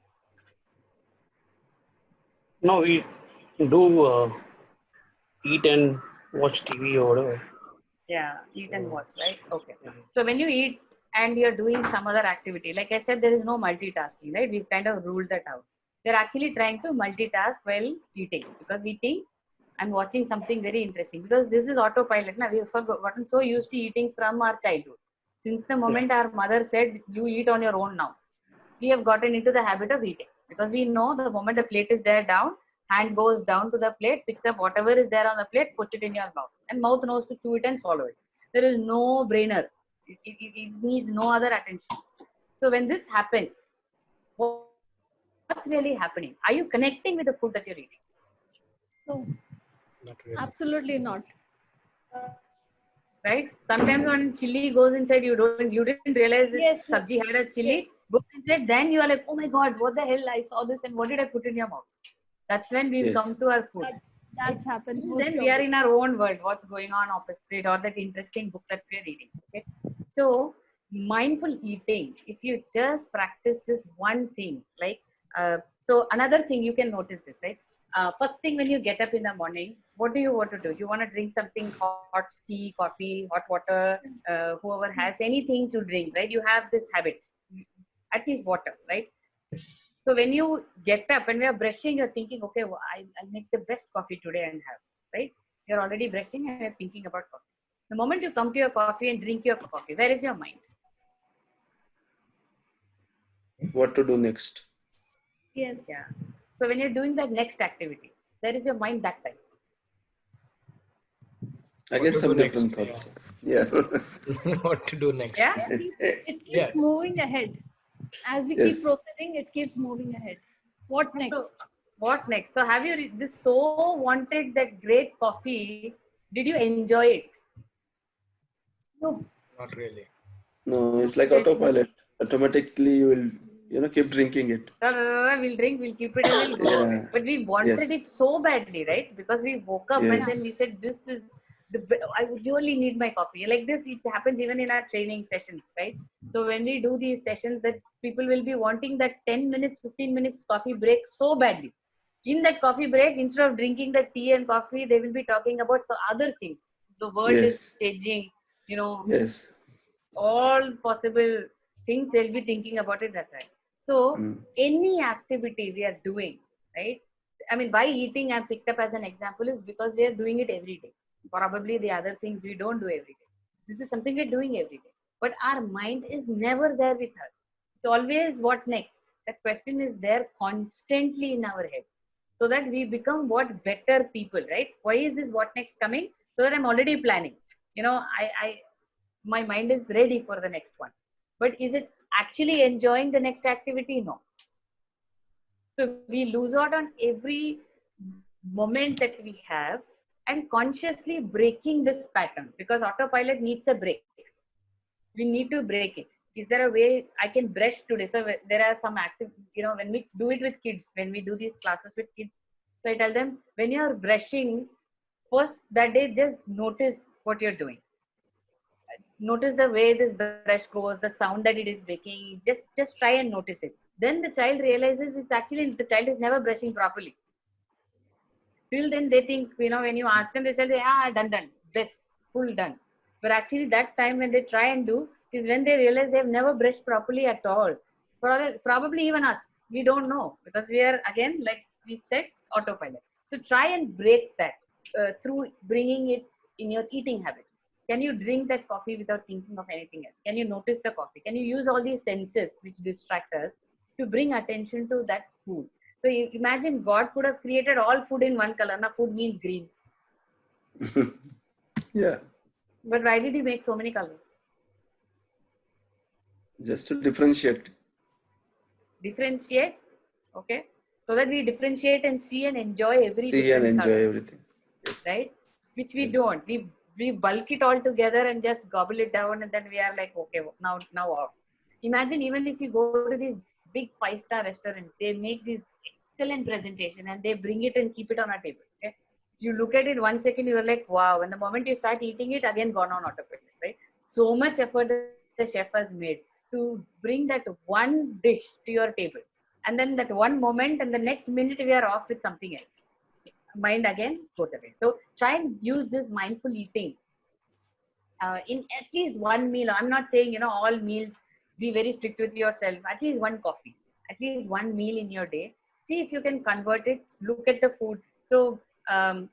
No, we do eat and watch TV or whatever. Yeah, eat and watch, right? Okay. So when you eat and you're doing some other activity, like I said, there is no multitasking, right? We've kind of ruled that out. They're actually trying to multitask while eating, because we think I'm watching something very interesting, because this is autopilot. Now, we've gotten so used to eating from our childhood. Since the moment our mother said, you eat on your own now, we have gotten into the habit of eating, because we know the moment the plate is there down, hand goes down to the plate, picks up whatever is there on the plate, puts it in your mouth, and mouth knows to chew it and swallow it. There is no brainer. It needs no other attention. So when this happens, what's really happening? Are you connecting with the food that you're eating? No, Not really. absolutely not. Right? Sometimes when chili goes inside, you didn't realize this Yes. sabji had a chili goes inside. Then you are like, oh my god, what the hell? I saw this, and what did I put in your mouth? That's when we Yes. come to our food. That's happened. most Then of we are the in our own world. What's going on opposite, or that interesting book that we are reading. Okay. So mindful eating. If you just practice this one thing, like so another thing you can notice this, right? First thing when you get up in the morning, what do you want to do? You want to drink something hot, tea, coffee, hot water, whoever has anything to drink, right? You have this habit, at least water, right? So when you get up and we are brushing, you're thinking, okay, well, I'll make the best coffee today and have, right? You're already brushing and you're thinking about coffee. The moment you come to your coffee and drink your coffee, where is your mind? What to do next? Yes. Yeah. So when you're doing that next activity, there is your mind that time. Again, to some do different next? thoughts. Yeah. What to do next? Yeah. It keeps Yeah. moving ahead. As we keep Yes. proceeding, it keeps moving ahead. What So next? what next? So have you this so wanted that great coffee? Did you enjoy it? No, Not really. No, it's Not like really. autopilot. Automatically, you will, keep drinking it. We'll drink, we'll keep it, and we'll go away. Yeah. But we wanted Yes. it so badly, right? Because we woke up and then we Yes. said, "This is I would really need my coffee." Like this, it happens even in our training sessions, right? So when we do these sessions, that people will be wanting that 10 minutes, 15 minutes coffee break so badly. In that coffee break, instead of drinking the tea and coffee, they will be talking about some other things. The world is Yes. changing, Yes. all possible things they'll be thinking about it that time. So Mm. any activity we are doing, right? I mean, why eating I picked up as an example is because we are doing it every day. Probably the other things we don't do every day. This is something we're doing every day. But our mind is never there with us. It's always what next. That question is there constantly in our head. So that we become what better people, right? Why is this what next coming? So that I'm already planning. My mind is ready for the next one. But is it actually enjoying the next activity? No. So we lose out on every moment that we have and consciously breaking this pattern because autopilot needs a break. We need to break it. Is there a way I can brush today? So there are some active, when we do it with kids, when we do these classes with kids, so I tell them when you're brushing, first that day just notice what you're doing. Notice the way this brush goes, the sound that it is making. Just try and notice it. Then the child realizes it's actually the child is never brushing properly. Till then they think, when you ask them, they say, done, best, full done. But actually that time when they try and do is when they realize they've never brushed properly at all. Probably even us, we don't know because we are again, like we said, autopilot. So try and break that through bringing it in your eating habit. Can you drink that coffee without thinking of anything else? Can you notice the coffee? Can you use all these senses which distract us to bring attention to that food? So you imagine God could have created all food in one color. Now food means green. Yeah. But why did he make so many colors? Just to differentiate. Differentiate, okay? So that we differentiate and see and enjoy every See and different enjoy color, everything. Yes. right? Which we Yes. don't. We bulk it all together and just gobble it down, and then we are like, okay, now off. Imagine even if you go to these big 5-star restaurants, they make this excellent presentation and they bring it and keep it on a table. Okay, you look at it 1 second, you are like, wow. And the moment you start eating it, again gone on autopilot, right? So much effort the chef has made to bring that one dish to your table, and then that one moment, and the next minute we are off with something else. Mind again goes away. So try and use this mindful eating in at least one meal. I'm not saying, all meals, be very strict with yourself. At least one coffee, at least one meal in your day. See if you can convert it. Look at the food. So I'm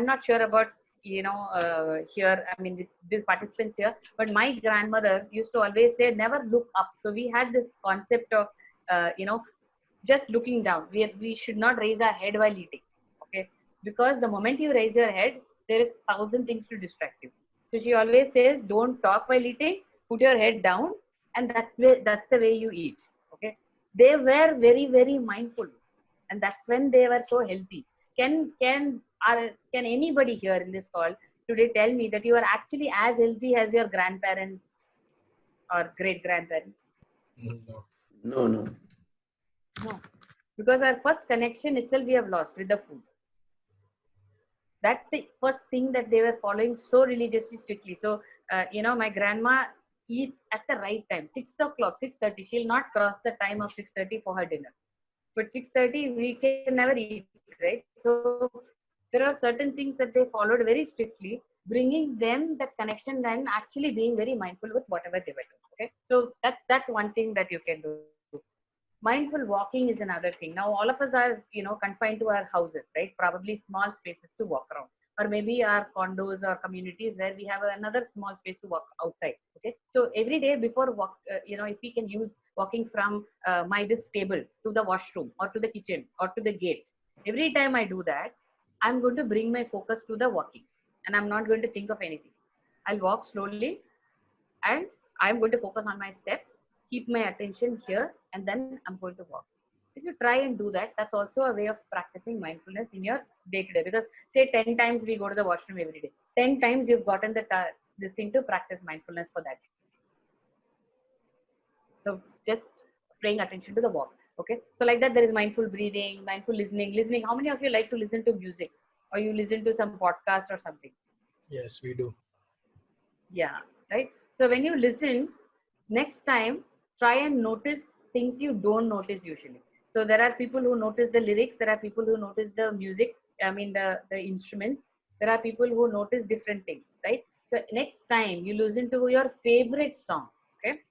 not sure about, here, I mean, these participants here, but my grandmother used to always say, never look up. So we had this concept of, just looking down. We should not raise our head while eating. Okay. Because the moment you raise your head, there is 1,000 things to distract you. So she always says, don't talk while eating, put your head down, and that's the way you eat. Okay. They were very, very mindful. And that's when they were so healthy. Can anybody here in this call today tell me that you are actually as healthy as your grandparents or great grandparents? No. No, no. No. Because our first connection itself we have lost with the food. That's the first thing that they were following so religiously strictly. So, my grandma eats at the right time, 6 o'clock, 6:30. She'll not cross the time of 6:30 for her dinner. But 6:30, we can never eat, right? So, there are certain things that they followed very strictly, bringing them that connection and actually being very mindful with whatever they were doing. Okay, so that's one thing that you can do. Mindful walking is another thing. Now all of us are, confined to our houses, right? Probably small spaces to walk around, or maybe our condos or communities where we have another small space to walk outside. Okay, so every day before walk, if we can use walking from my this table to the washroom or to the kitchen or to the gate, every time I do that, I'm going to bring my focus to the walking, and I'm not going to think of anything. I'll walk slowly and I'm going to focus on my steps, keep my attention here, and then I'm going to walk. If you try and do that, that's also a way of practicing mindfulness in your day to day. Because say 10 times we go to the washroom every day, 10 times you've gotten this thing to practice mindfulness for that. So just paying attention to the walk. Okay. So like that, there is mindful breathing, mindful listening. Listening. How many of you like to listen to music, or you listen to some podcast or something? Yes, we do. Yeah. Right. So when you listen, next time try and notice things you don't notice usually. So there are people who notice the lyrics. There are people who notice the music. I mean the instruments. There are people who notice different things. Right. So next time you listen to your favorite song. Okay.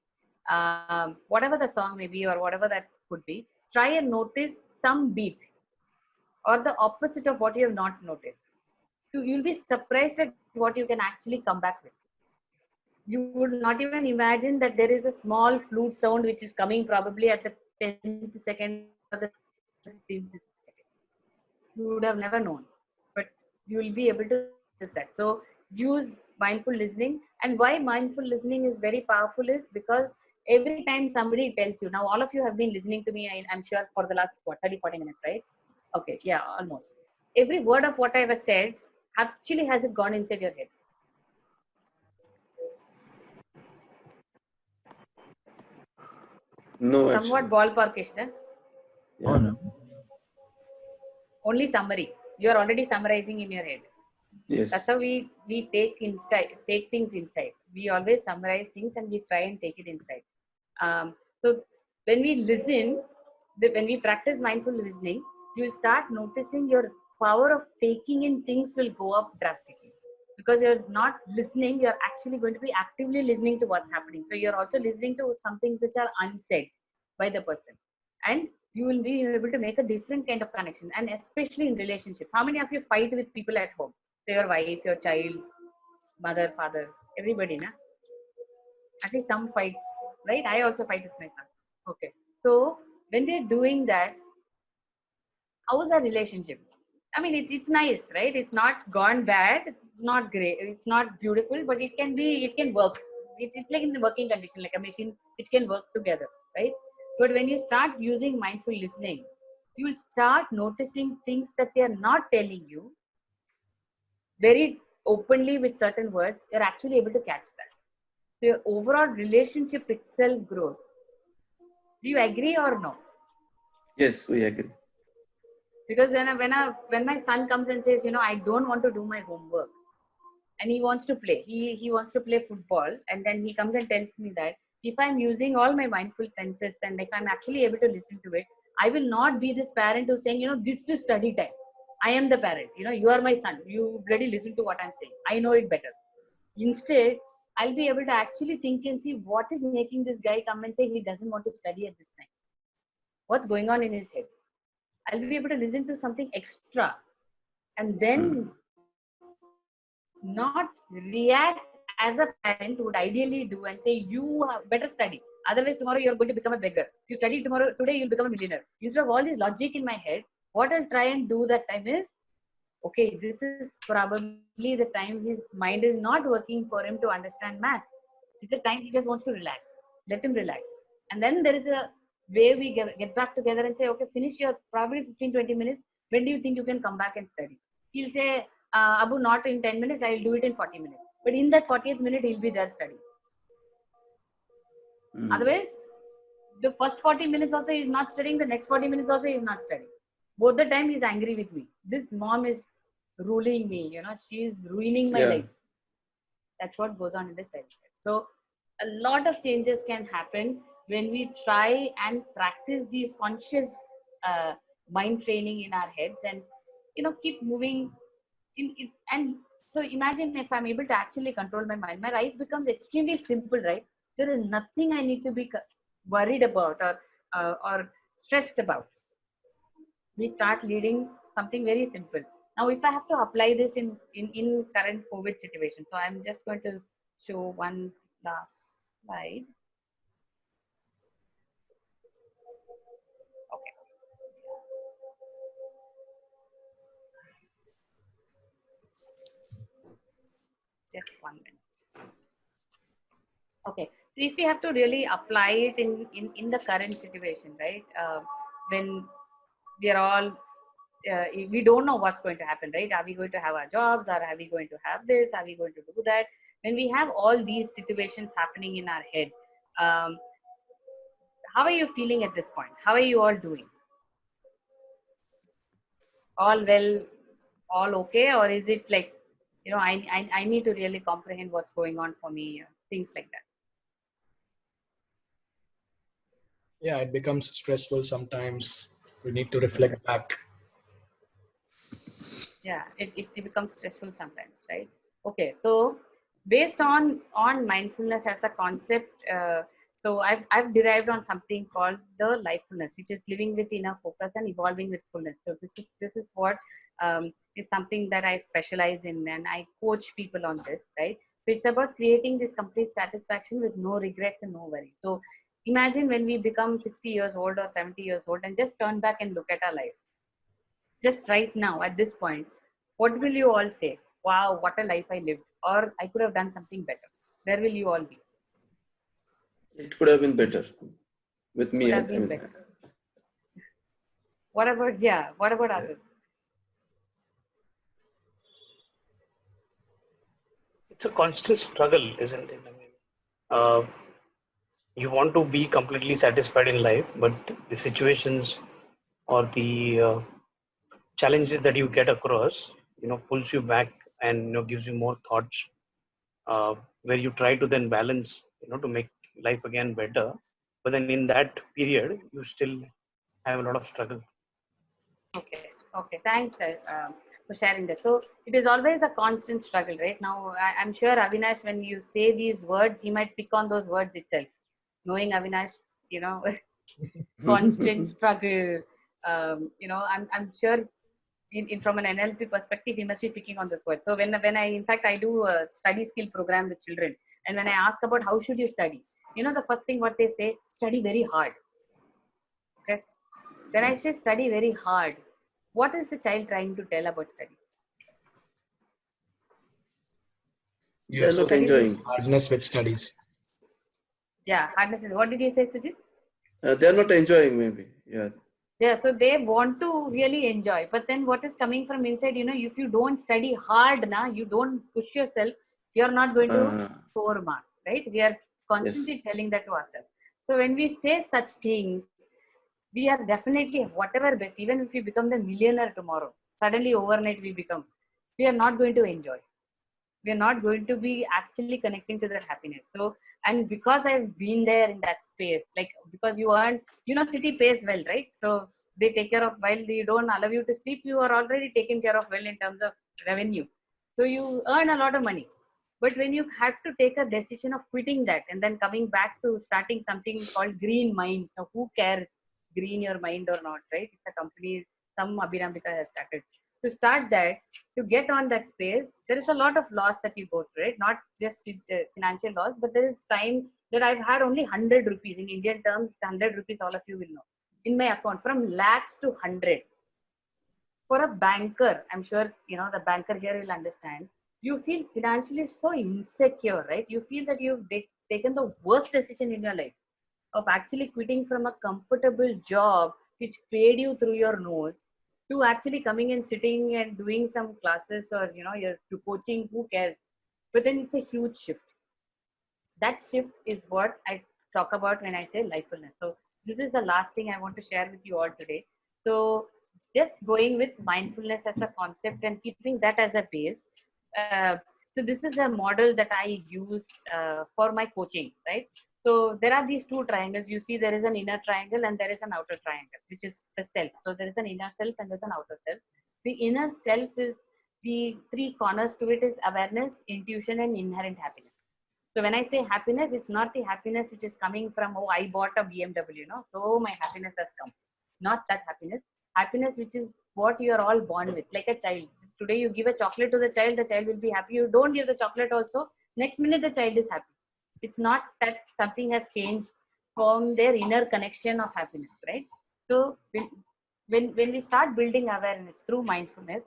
Whatever the song may be or whatever that could be, try and notice some beat or the opposite of what you have not noticed. So you'll be surprised at what you can actually come back with. You would not even imagine that there is a small flute sound which is coming probably at the 10th second or the 15th second. You would have never known, but you will be able to notice that. So use mindful listening. And why mindful listening is very powerful is because every time somebody tells you, now all of you have been listening to me, I'm sure for the last 30-40 minutes, right? Okay, yeah, almost every word of what I have said actually has it gone inside your head. No, Somewhat actually. ballparkish, huh? Oh Yeah. no. Only summary. You are already summarizing in your head. That's Yes. how we take things inside. We always summarize things and we try and take it inside. So when we listen, when we practice mindful listening, you will start noticing your power of taking in things will go up drastically. Because you're not listening, you're actually going to be actively listening to what's happening. So you're also listening to some things which are unsaid by the person, and you will be able to make a different kind of connection. And especially in relationships, how many of you fight with people at home? So your wife, your child, mother, father, everybody, na? At least some fight, right? I also fight with my son. Okay. So when we're doing that, how's our relationship? I mean, it's nice, right? It's not gone bad. It's not great. It's not beautiful, but it can work. It's like in the working condition, like a machine, which can work together, right? But when you start using mindful listening, you will start noticing things that they are not telling you very openly with certain words. You're actually able to catch that. So your overall relationship itself grows. Do you agree or no? Yes, we agree. Because when my son comes and says, I don't want to do my homework, and he wants to play, he wants to play football, and then he comes and tells me that if I'm using all my mindful senses and if I'm actually able to listen to it, I will not be this parent who's saying, this is study time. I am the parent. You are my son. You bloody listen to what I'm saying. I know it better. Instead, I'll be able to actually think and see what is making this guy come and say he doesn't want to study at this time. What's going on in his head? I'll be able to listen to something extra and then not react as a parent would ideally do and say, you have better study. Otherwise, tomorrow you're going to become a beggar. You study tomorrow, today you'll become a millionaire. Instead of all this logic in my head, what I'll try and do that time is, okay, this is probably the time his mind is not working for him to understand math. It's a time he just wants to relax. Let him relax. And then there is a way we get back together and say, okay, finish your probably 15-20 minutes. When do you think you can come back and study? He'll say, Abu, not in 10 minutes, I'll do it in 40 minutes. But in that 40th minute, he'll be there studying. Otherwise, the first 40 minutes also is not studying, the next 40 minutes also is not studying. Both the time he's angry with me. This mom is ruling me, she's ruining my Yeah. life. That's what goes on in the childhood. So a lot of changes can happen when we try and practice these conscious mind training in our heads and keep moving and so imagine if I'm able to actually control my mind, my life becomes extremely simple, right? There is nothing I need to be worried about or stressed about. We start leading something very simple. Now, if I have to apply this in current COVID situation, so I'm just going to show one last slide. Okay. Just 1 minute. Okay. So if we have to really apply it in the current situation, right? When we are all, we don't know what's going to happen, right? Are we going to have our jobs, or are we going to have this? Are we going to do that? When we have all these situations happening in our head, how are you feeling at this point? How are you all doing? All well, all okay, or is it like, I need to really comprehend what's going on for me, things like that? Yeah, it becomes stressful sometimes. We need to reflect back. Yeah, it becomes stressful sometimes, right? Okay, so based on mindfulness as a concept, so I've derived on something called the lifefulness, which is living with inner focus and evolving with fullness. So this is what is something that I specialize in, and I coach people on this, right? So it's about creating this complete satisfaction with no regrets and no worries. So imagine when we become 60 years old or 70 years old and just turn back and look at our life just right now at this point, what will you all say? Wow, what a life I lived, or I could have done something better. Where will you all be? It could have been better with me. Could I have been mean, better. What about others? It's a constant struggle, isn't it? I mean, uh, you want to be completely satisfied in life, but the situations or the challenges that you get across, pulls you back and gives you more thoughts, where you try to then balance, to make life again better. But then in that period, you still have a lot of struggle. Okay. Thanks for sharing that. So it is always a constant struggle, right? Now, I'm sure Avinash, when you say these words, he might pick on those words itself. Knowing Avinash, constant struggle. I'm sure in from an NLP perspective, he must be picking on this word. So when I, in fact, I do a study skill program with children, and when I ask about how should you study, the first thing what they say, study very hard. Okay. When I say study very hard, what is the child trying to tell about studies? You They're not associate enjoying. hardness with studies. Yeah, hardness. What did you say, Sujit? They're not enjoying, maybe. Yeah. Yeah, so they want to really enjoy, but then what is coming from inside, if you don't study hard, you don't push yourself, you're not going to Uh, score marks, right? We are constantly yes. telling that to ourselves. So when we say such things, we are definitely whatever best, even if we become the millionaire tomorrow, suddenly overnight we are not going to enjoy. We are not going to be actually connecting to their happiness. So, and because I've been there in that space, like because you earn, city pays well, right? So they take care of, while they don't allow you to sleep, you are already taken care of well in terms of revenue. So you earn a lot of money. But when you have to take a decision of quitting that and then coming back to starting something called Green Minds, now who cares green your mind or not, right? It's a company, some Abhinambika has started. To start that, to get on that space, there is a lot of loss that you go through, right? Not just financial loss, but there is time that I've had only 100 rupees. In Indian terms, 100 rupees, all of you will know, in my account, from lakhs to 100. For a banker, I'm sure, the banker here will understand, you feel financially so insecure, right? You feel that you've taken the worst decision in your life of actually quitting from a comfortable job which paid you through your nose to actually coming and sitting and doing some classes, or you're to coaching, who cares? But then it's a huge shift. That shift is what I talk about when I say lifefulness. So this is the last thing I want to share with you all today. So just going with mindfulness as a concept and keeping that as a base. Uh, so this is a model that I use for my coaching, right? So there are these two triangles. You see there is an inner triangle and there is an outer triangle, which is the self. So there is an inner self and there's an outer self. The inner self is, the three corners to it is awareness, intuition, and inherent happiness. So when I say happiness, it's not the happiness which is coming from, oh, I bought a BMW, so my happiness has come. Not that happiness. Happiness which is what you are all born with, like a child. Today you give a chocolate to the child will be happy. You don't give the chocolate also, next minute the child is happy. It's not that something has changed from their inner connection of happiness, right? So when we start building awareness through mindfulness,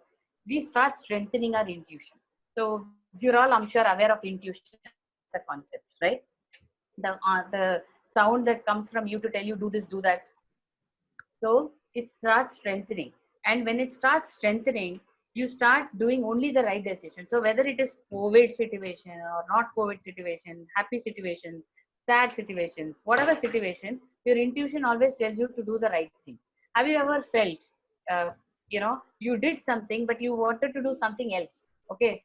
we start strengthening our intuition. So you're all, I'm sure, aware of intuition as a concept, right? The sound that comes from you to tell you do this, do that. So it starts strengthening. And when it starts strengthening, you start doing only the right decision. So whether it is COVID situation or not COVID situation, happy situations, sad situations, whatever situation, your intuition always tells you to do the right thing. Have you ever felt, you did something, but you wanted to do something else? Okay.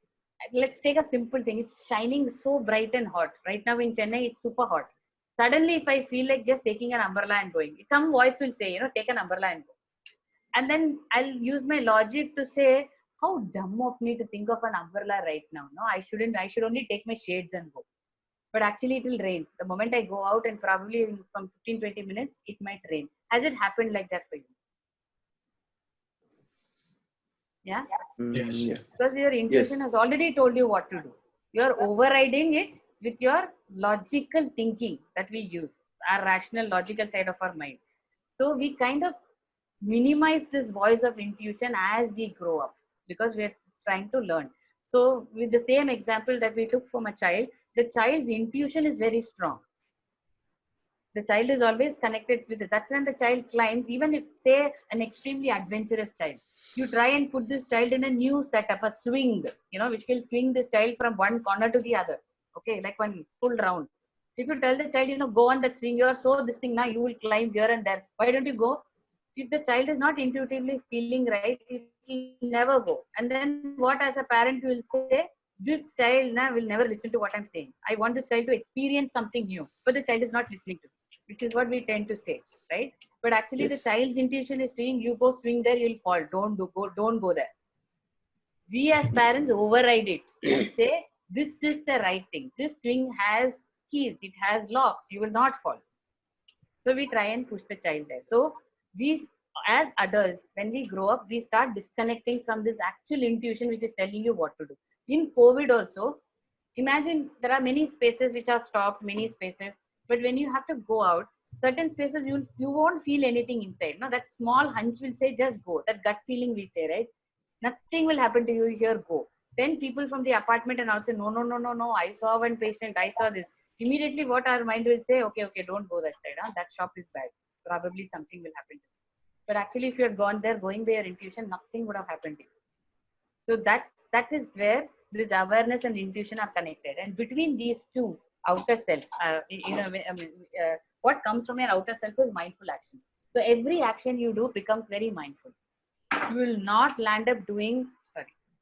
Let's take a simple thing. It's shining so bright and hot. Right now in Chennai, it's super hot. Suddenly, if I feel like just taking an umbrella and going, some voice will say, take an umbrella and go. And then I'll use my logic to say, how dumb of me to think of an umbrella right now. No, I shouldn't. I should only take my shades and go. But actually, it will rain. The moment I go out, and probably from 15-20 minutes, it might rain. Has it happened like that for you? Yeah? Yes. Yeah. Because your intuition has already told you what to do. You're overriding it with your logical thinking that we use, our rational, logical side of our mind. So we kind of minimize this voice of intuition as we grow up because we're trying to learn. So with the same example that we took from a child, the child's intuition is very strong. The child is always connected with it. That's when the child climbs, even if, say, an extremely adventurous child. You try and put this child in a new setup, a swing, which will swing this child from one corner to the other. Okay, like one full round. If you tell the child, go on that swing, you are so this thing now, you will climb here and there. Why don't you go? If the child is not intuitively feeling right, it will never go. And then what as a parent will say, this child now will never listen to what I'm saying. I want this child to experience something new, but the child is not listening to me, which is what we tend to say, right? But actually the Yes. child's intuition is saying, you go swing there, you'll fall. Don't go there. We as parents override it and say, this is the right thing. This swing has keys, it has locks, you will not fall. So we try and push the child there. So we, as adults, when we grow up, we start disconnecting from this actual intuition which is telling you what to do. In COVID also, imagine there are many spaces which are stopped, many spaces, but when you have to go out, certain spaces you won't feel anything inside. No, that small hunch will say just go. That gut feeling we say, right? Nothing will happen to you here. Go. Then people from the apartment and also no. I saw one patient. I saw this. Immediately, what our mind will say, okay, don't go that side. Huh? That shop is bad. Probably something will happen to you. But actually, if you had gone there, going by your intuition, nothing would have happened to you. So that is where this awareness and intuition are connected. And between these two, outer self, what comes from your outer self is mindful action. So every action you do becomes very mindful. You will not land up doing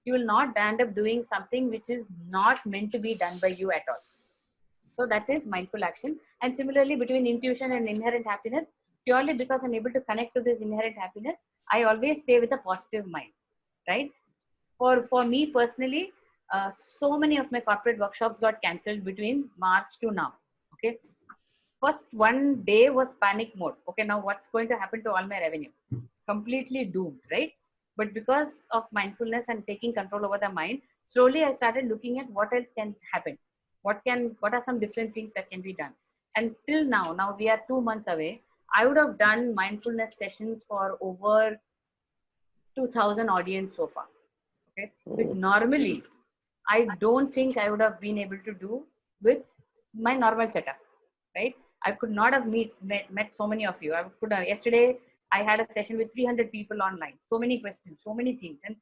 something which is not meant to be done by you at all. So that is mindful action. And similarly, between intuition and inherent happiness, purely because I'm able to connect to this inherent happiness, I always stay with a positive mind, right? For me personally, so many of my corporate workshops got cancelled between March to now. Okay, first one day was panic mode. Okay, now what's going to happen to all my revenue? Completely doomed, right? But because of mindfulness and taking control over the mind, slowly I started looking at what else can happen. What are some different things that can be done? And till now we are 2 months away. I would have done mindfulness sessions for over 2,000 audience so far. Okay, which normally I don't think I would have been able to do with my normal setup, right? I could not have met so many of you. Yesterday I had a session with 300 people online. So many questions, so many things, and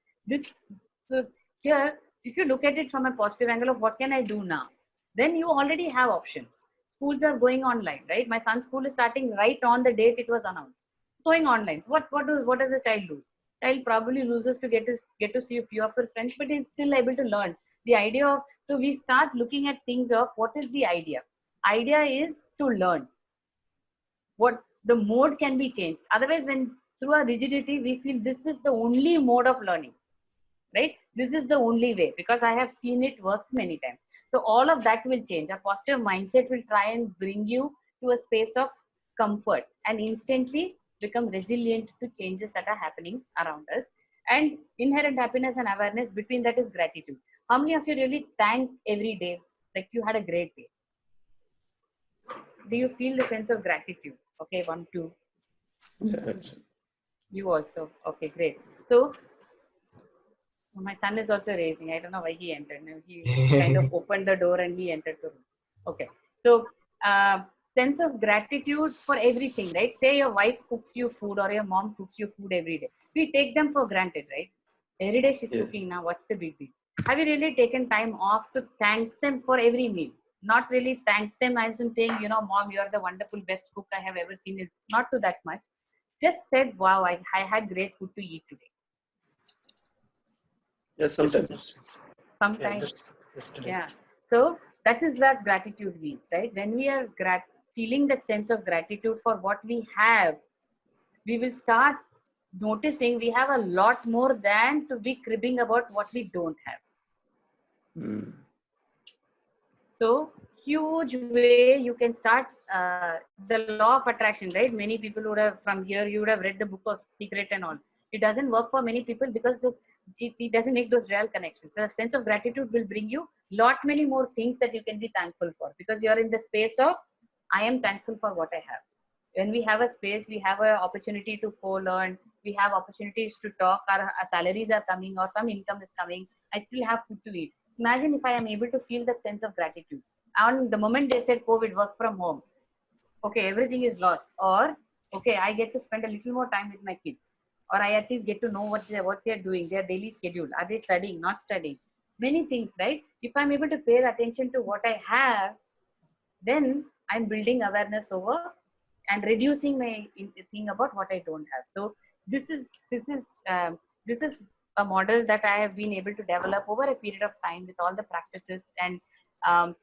so here, if you look at it from a positive angle of what can I do now, then you already have options. Schools are going online, right? My son's school is starting right on the date it was announced. Going online. What does the child lose? Child probably loses to get to see a few of her friends, but he's still able to learn. The idea of, so we start looking at things of what is the idea. Idea is to learn. What the mode can be changed. Otherwise, when through our rigidity, we feel this is the only mode of learning, right? This is the only way because I have seen it work many times. So all of that will change. A positive mindset will try and bring you to a space of comfort and instantly become resilient to changes that are happening around us. And inherent happiness and awareness, between that is gratitude. How many of you really thank every day, like you had a great day? Do you feel the sense of gratitude? Okay, 1, 2. Yeah, You also. Okay, great. So My son is also raising. I don't know why he entered. No, he kind of opened the door and he entered the room. Okay. So, sense of gratitude for everything, right? Say your wife cooks you food or your mom cooks you food every day. We take them for granted, right? Every day she's Yeah. cooking now. What's the big deal? Have you really taken time off to thank them for every meal? Not really thank them as in saying, you know, mom, you're the wonderful best cook I have ever seen. It's not to that much. Just said, wow, I had great food to eat today. Yeah, sometimes. Sometimes. Yeah. So that is what gratitude means, right? When we are feeling that sense of gratitude for what we have, we will start noticing we have a lot more than to be cribbing about what we don't have. Mm. So huge way you can start the law of attraction, right? Many people would have from here, you would have read the book of Secret and all. It doesn't work for many people because it doesn't make those real connections. So the sense of gratitude will bring you lot many more things that you can be thankful for, because you're in the space of I am thankful for what I have. When we have a space, we have an opportunity to co-learn, we have opportunities to talk, our salaries are coming or some income is coming, I still have food to eat. Imagine if I am able to feel that sense of gratitude. And the moment they said COVID, work from home, okay, everything is lost. Or, okay, I get to spend a little more time with my kids. Or I at least get to know what they're doing, their daily schedule. Are they studying, not studying? Many things, right? If I'm able to pay attention to what I have, then I'm building awareness over and reducing my thing about what I don't have. So this is a model that I have been able to develop over a period of time with all the practices. And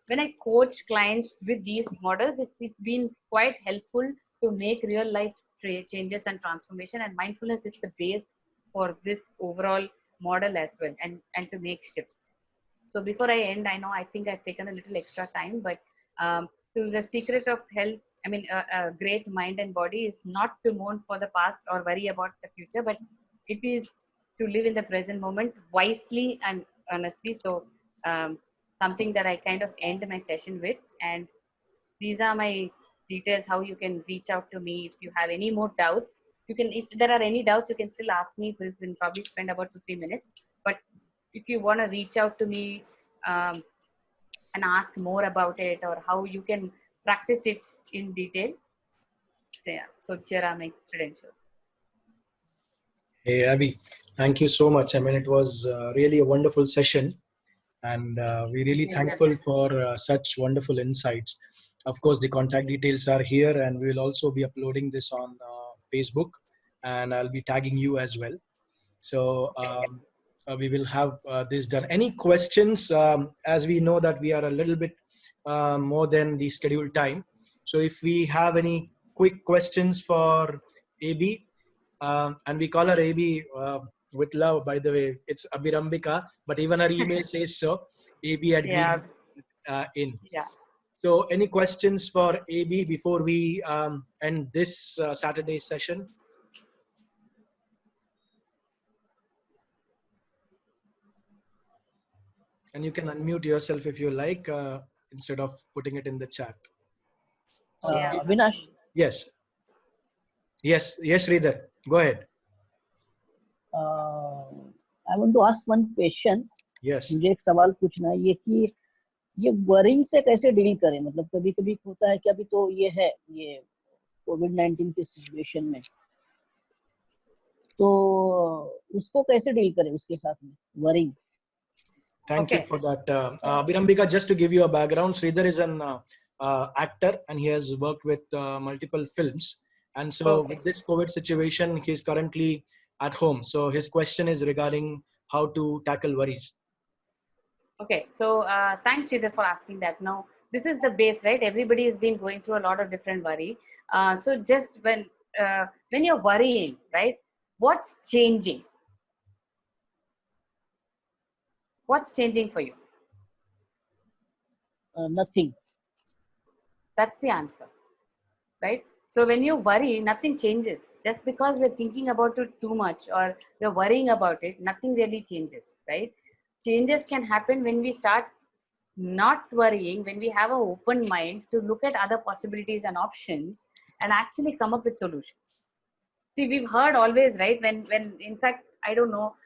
when I coach clients with these models, it's been quite helpful to make real life changes and transformation. And mindfulness is the base for this overall model as well, and to make shifts. So before I end, I think I've taken a little extra time, but so the secret of health, a great mind and body is not to mourn for the past or worry about the future, but it is to live in the present moment wisely and honestly. So something that I kind of end my session with, and these are my details, how you can reach out to me if you have any more doubts. You can, if there are any doubts, you can still ask me. We will probably spend about 2-3 minutes. But if you want to reach out to me and ask more about it, or how you can practice it in detail, yeah. So here are my credentials. Hey, Abby, thank you so much. I mean, it was really a wonderful session, and we're really thankful for such wonderful insights. Of course, the contact details are here, and we will also be uploading this on Facebook, and I'll be tagging you as well. So we will have this done. Any questions? As we know that we are a little bit more than the scheduled time. So if we have any quick questions for AB, and we call her AB with love, by the way. It's Abhirambika, but even her email says so. AB at Yeah. in. Yeah. So any questions for AB before we end this Saturday session? And you can unmute yourself if you like, instead of putting it in the chat. So, Yeah. Avinash, yes. Yes, Sridhar. Go ahead. I want to ask one question. Yes. मुझे एक सवाल पूछना है ये कि ये worrying से कैसे डील करें, मतलब कभी कभी होता है कि अभी तो ये है ये कोविड-19 की सिचुएशन में, तो उसको कैसे डील करें उसके साथ में worrying. Thank you for that. Abhirambika, just to give you a background, Sridhar is an actor, and he has worked with multiple films. And so with this COVID situation, he's currently at home. So his question is regarding how to tackle worries. Okay, so thanks, Sridhar, for asking that. Now, this is the base, right? Everybody has been going through a lot of different worry. So just when you're worrying, right, what's changing? What's changing for you? Nothing. That's the answer, right? So when you worry, nothing changes. Just because we're thinking about it too much or we're worrying about it, nothing really changes, right? Changes can happen when we start not worrying, when we have an open mind to look at other possibilities and options and actually come up with solutions. See, we've heard always, right? When in fact, I don't know,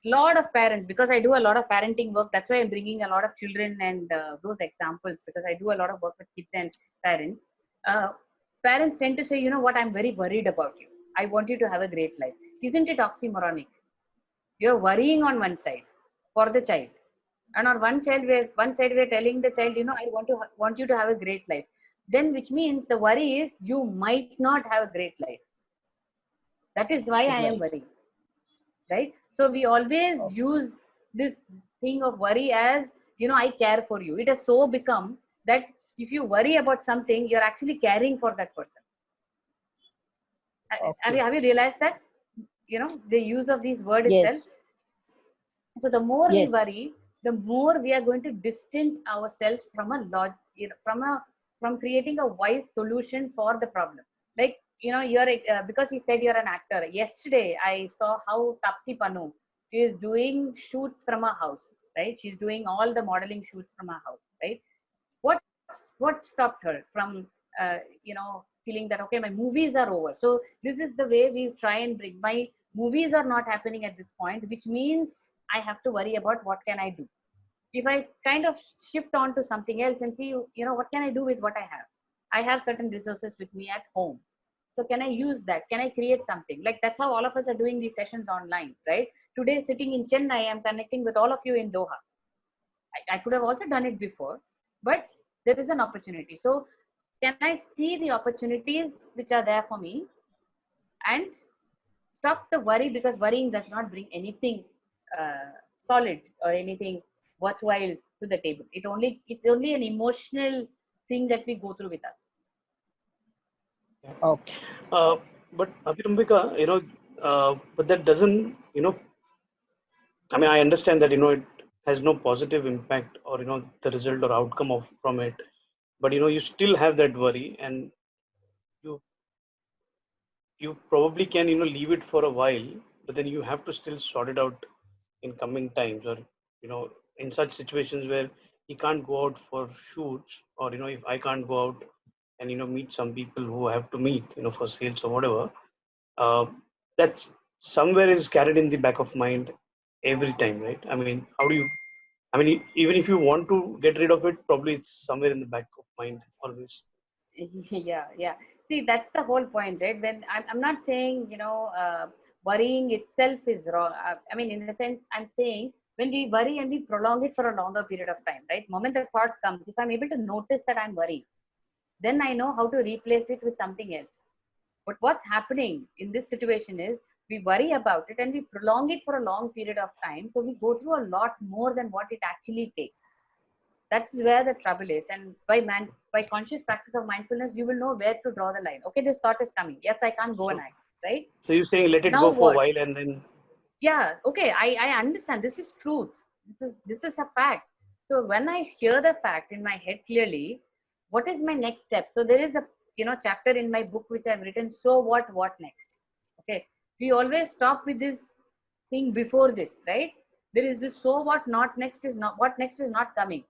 lot of parents, because I do a lot of parenting work, that's why I'm bringing a lot of children and those examples, because I do a lot of work with kids and parents. Parents tend to say, you know what, I'm very worried about you, I want you to have a great life. Isn't it oxymoronic? You're worrying on one side for the child, and on one side we're telling the child, you know, I want you to have a great life. Then which means the worry is you might not have a great life. That is why I am Right. worrying, right? So we always use this thing of worry as, you know, I care for you. It has so become that if you worry about something, you're actually caring for that person. Okay. Have you realized that? You know, the use of this word itself. Yes. So the more we Yes. worry, the more we are going to distance ourselves from from creating a wise solution for the problem. Like, you know, you're because he said you're an actor. Yesterday, I saw how Tapsi Pannu is doing shoots from her house. Right, she's doing all the modeling shoots from her house. Right, what what stopped her from feeling that okay, my movies are over? So this is the way we try and bring, my movies are not happening at this point, which means I have to worry about what can I do. If I kind of shift on to something else and see, you know, what can I do with what I have certain resources with me at home, so can I use that? Can I create something? Like, that's how all of us are doing these sessions online, right? Today, sitting in Chennai, I'm connecting with all of you in Doha. I could have also done it before, but there is an opportunity. So can I see the opportunities which are there for me and stop the worry, because worrying does not bring anything solid or anything worthwhile to the table. It's only an emotional thing that we go through with us. Okay. But Abhirambika, but that doesn't, I mean, I understand that, it has no positive impact or, the result or outcome from it. But, you still have that worry, and you you probably can, leave it for a while, but then you have to still sort it out in coming times, or, in such situations where he can't go out for shoots, or, if I can't go out and, meet some people who I have to meet, for sales or whatever, uh, that's somewhere is carried in the back of mind every time, right? I mean, how do you, I mean, even if you want to get rid of it, probably it's somewhere in the back of mind always. Yeah. See, that's the whole point, right? When I'm not saying, worrying itself is wrong. I mean, in a sense, I'm saying when we worry and we prolong it for a longer period of time, right? Moment the thought comes, if I'm able to notice that I'm worried, then I know how to replace it with something else. But what's happening in this situation is we worry about it and we prolong it for a long period of time. So we go through a lot more than what it actually takes. That's where the trouble is. And by conscious practice of mindfulness, you will know where to draw the line. Okay, this thought is coming. Yes, I can't go So, and act, right? so you're saying let it Now go for a what? while and then. Yeah, okay, I understand. This is truth. This is a fact. So when I hear the fact in my head clearly, what is my next step? So there is a chapter in my book which I've written, so what next? Okay. We always stop with this thing before this, right? There is this so what not next is not what next is not coming.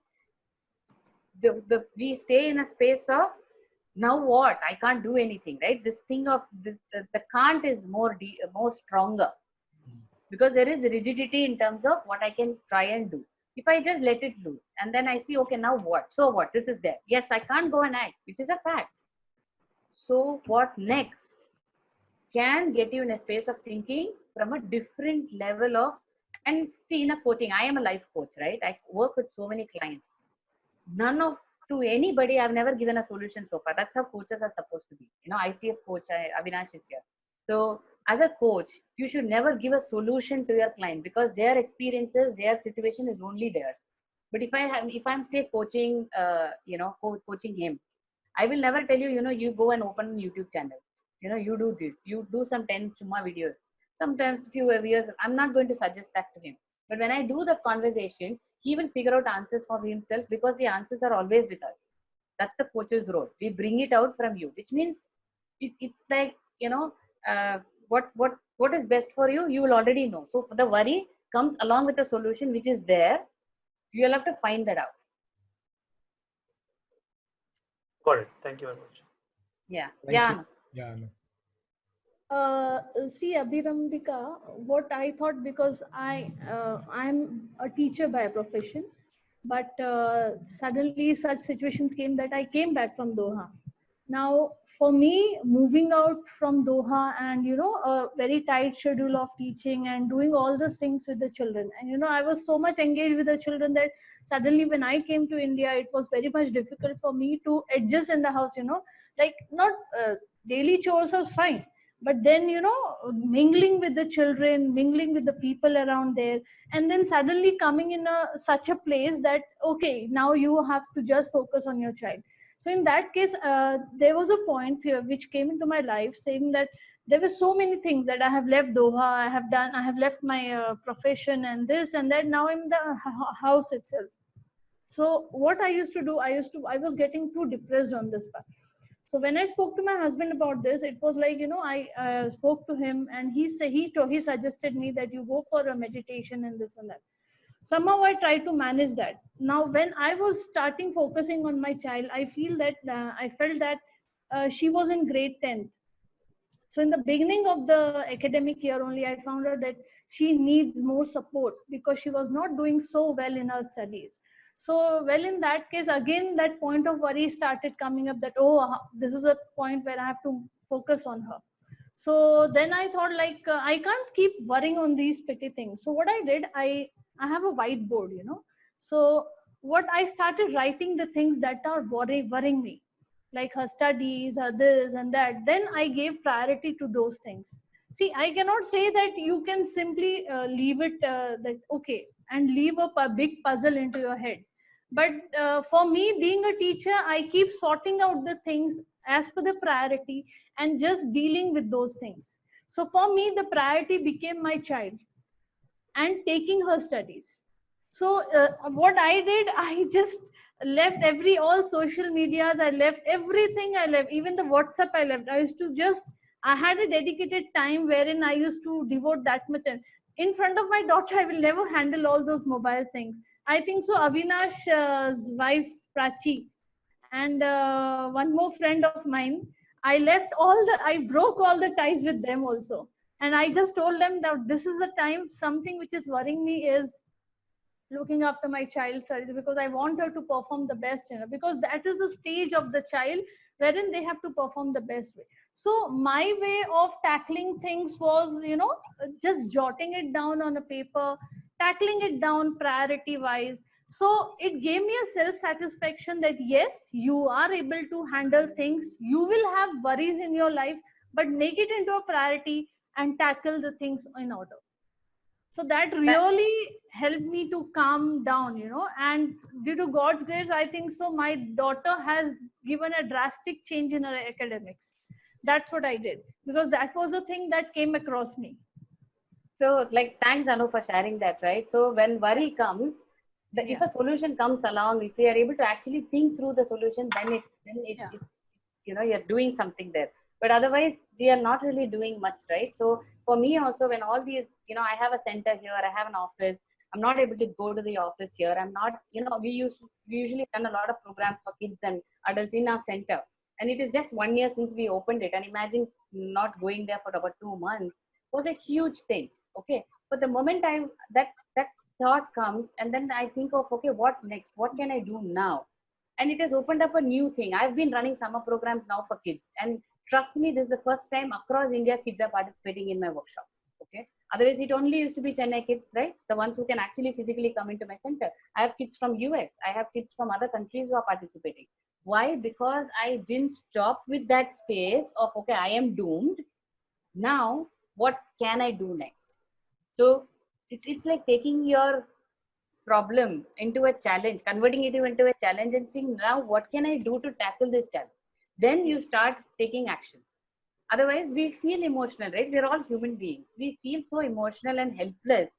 We stay in a space of now what, I can't do anything, right? This thing of this the can't is more stronger, because there is rigidity in terms of what I can try and do. If I just let it loose and then I see, okay, now what, so what, this is there, yes, I can't go and act, which is a fact. So what next can get you in a space of thinking from a different level of, and see, in a coaching, I am a life coach, right? I work with so many clients. None of, to anybody, I've never given a solution so far. That's how coaches are supposed to be. ICF coach, Avinash is here. So as a coach, you should never give a solution to your client, because their experiences, their situation is only theirs. But if I'm say coaching, coaching him, I will never tell you, you go and open a YouTube channel. You do this, you do some 10 Chumma videos. Sometimes few years, I'm not going to suggest that to him. But when I do the conversation, he will figure out answers for himself, because the answers are always with us. That's the coach's role. We bring it out from you, which means it's like, uh, what is best for you, you will already know. So the worry comes along with the solution which is there. You'll have to find that out. Got it. Thank you very much. Yeah. Thank you. Yeah. See, Abhirambika, what I thought, because I'm a teacher by profession, but suddenly such situations came that I came back from Doha. Now, for me, moving out from Doha and a very tight schedule of teaching and doing all those things with the children, and I was so much engaged with the children that suddenly when I came to India, it was very much difficult for me to adjust in the house. Like not daily chores was fine, but then mingling with the children, mingling with the people around there, and then suddenly coming in such a place that okay, now you have to just focus on your child. So in that case, there was a point here which came into my life saying that there were so many things that I have left Doha, I have left my profession and this and that. Now I'm in the house itself. So what I used to do, I was getting too depressed on this part. So when I spoke to my husband about this, it was like, I spoke to him, and he suggested me that you go for a meditation and this and that. Somehow I tried to manage that. Now when I was starting focusing on my child, I felt that she was in grade 10th. So in the beginning of the academic year only, I found out that she needs more support because she was not doing so well in her studies. So, well, in that case, again, that point of worry started coming up that, oh, this is a point where I have to focus on her. So then I thought, like, I can't keep worrying on these petty things. So what I did, I have a whiteboard, So what I started writing the things that are worrying me, like her studies, her this and that. Then I gave priority to those things. See, I cannot say that you can simply leave it that okay and leave a big puzzle into your head. But for me, being a teacher, I keep sorting out the things as per the priority and just dealing with those things. So for me, the priority became my child and taking her studies. So what I did, I just left all social medias, I left everything, I left even the WhatsApp, I left. I used to just, I had a dedicated time wherein I used to devote that much. And in front of my daughter, I will never handle all those mobile things. I think so Avinash's wife Prachi and one more friend of mine, I broke all the ties with them also. And I just told them that this is the time, something which is worrying me is looking after my child's studies, because I want her to perform the best, because that is the stage of the child wherein they have to perform the best way. So my way of tackling things was, just jotting it down on a paper, tackling it down priority wise. So it gave me a self satisfaction that yes, you are able to handle things. You will have worries in your life, but make it into a priority and tackle the things in order. So that really helped me to calm down, and due to God's grace, I think so my daughter has given a drastic change in her academics. That's what I did, because that was a thing that came across me. So, like, thanks, Anu, for sharing that, right? So, when worry comes, if a solution comes along, if we are able to actually think through the solution, then it's you're doing something there. But otherwise, we are not really doing much, right? So, for me also, when all these, I have a center here, I have an office. I'm not able to go to the office here. I'm not, we usually done a lot of programs for kids and adults in our center. And it is just 1 year since we opened it. And imagine not going there for about 2 months was a huge thing. Okay. But the moment that thought comes, and then I think of, okay, what next? What can I do now? And it has opened up a new thing. I've been running summer programs now for kids. And trust me, this is the first time across India kids are participating in my workshops. Okay. Otherwise, it only used to be Chennai kids, right? The ones who can actually physically come into my center. I have kids from US. I have kids from other countries who are participating. Why? Because I didn't stop with that space of, okay, I am doomed. Now, what can I do next? So it's like taking your problem into a challenge, converting it into a challenge and seeing now what can I do to tackle this challenge. Then you start taking actions. Otherwise, we feel emotional, right? We're all human beings. We feel so emotional and helpless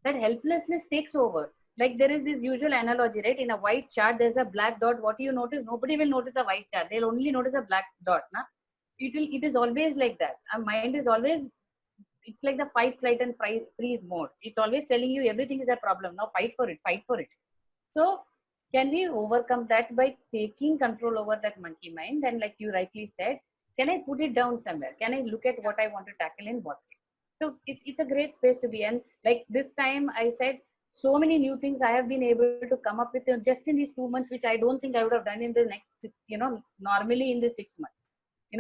that helplessness takes over. Like there is this usual analogy, right? In a white chart, there's a black dot. What do you notice? Nobody will notice a white chart. They'll only notice a black dot. Na? It is always like that. Our mind is always, it's like the fight, flight, and freeze mode. It's always telling you everything is a problem. Now fight for it, fight for it. So can we overcome that by taking control over that monkey mind? And like you rightly said, Can I put it down somewhere? Can I look at what I want to tackle in what way? So it's a great space to be. And like this time I said, so many new things I have been able to come up with just in these 2 months, which I don't think I would have done in the next, normally in the 6 months.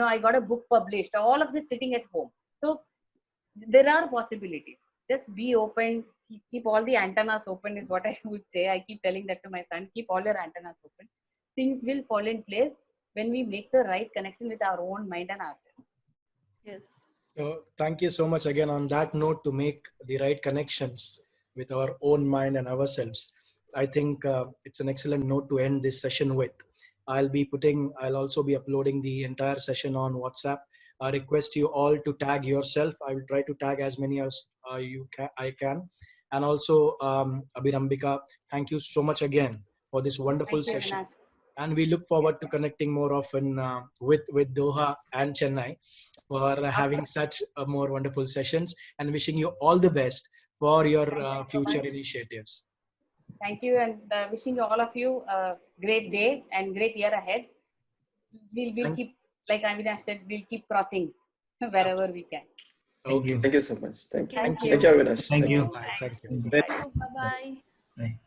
I got a book published, all of this sitting at home. So there are possibilities. Just be open, keep all the antennas open is what I would say. I keep telling that to my son, keep all your antennas open. Things will fall in place when we make the right connection with our own mind and ourselves. Yes. So thank you so much again on that note, to make the right connections with our own mind and ourselves. I think it's an excellent note to end this session with. I'll also be uploading the entire session on WhatsApp. I request you all to tag yourself. I will try to tag as many as I can. And also, Abhirambika, thank you so much again for this wonderful Thank you, session. Avinash. And we look forward to connecting more often with Doha and Chennai for having such more wonderful sessions, and wishing you all the best for your Thank you so future much. initiatives. Thank you, and wishing all of you a great day and great year ahead. We'll Thank- keep, like Avinash said, we'll keep crossing wherever we can. Thank Okay. you. Thank you so much. Thank you. Thank Thank you, Avinash. Thank you. Bye. Thank you. Thank you. Thank you. Bye bye. Bye.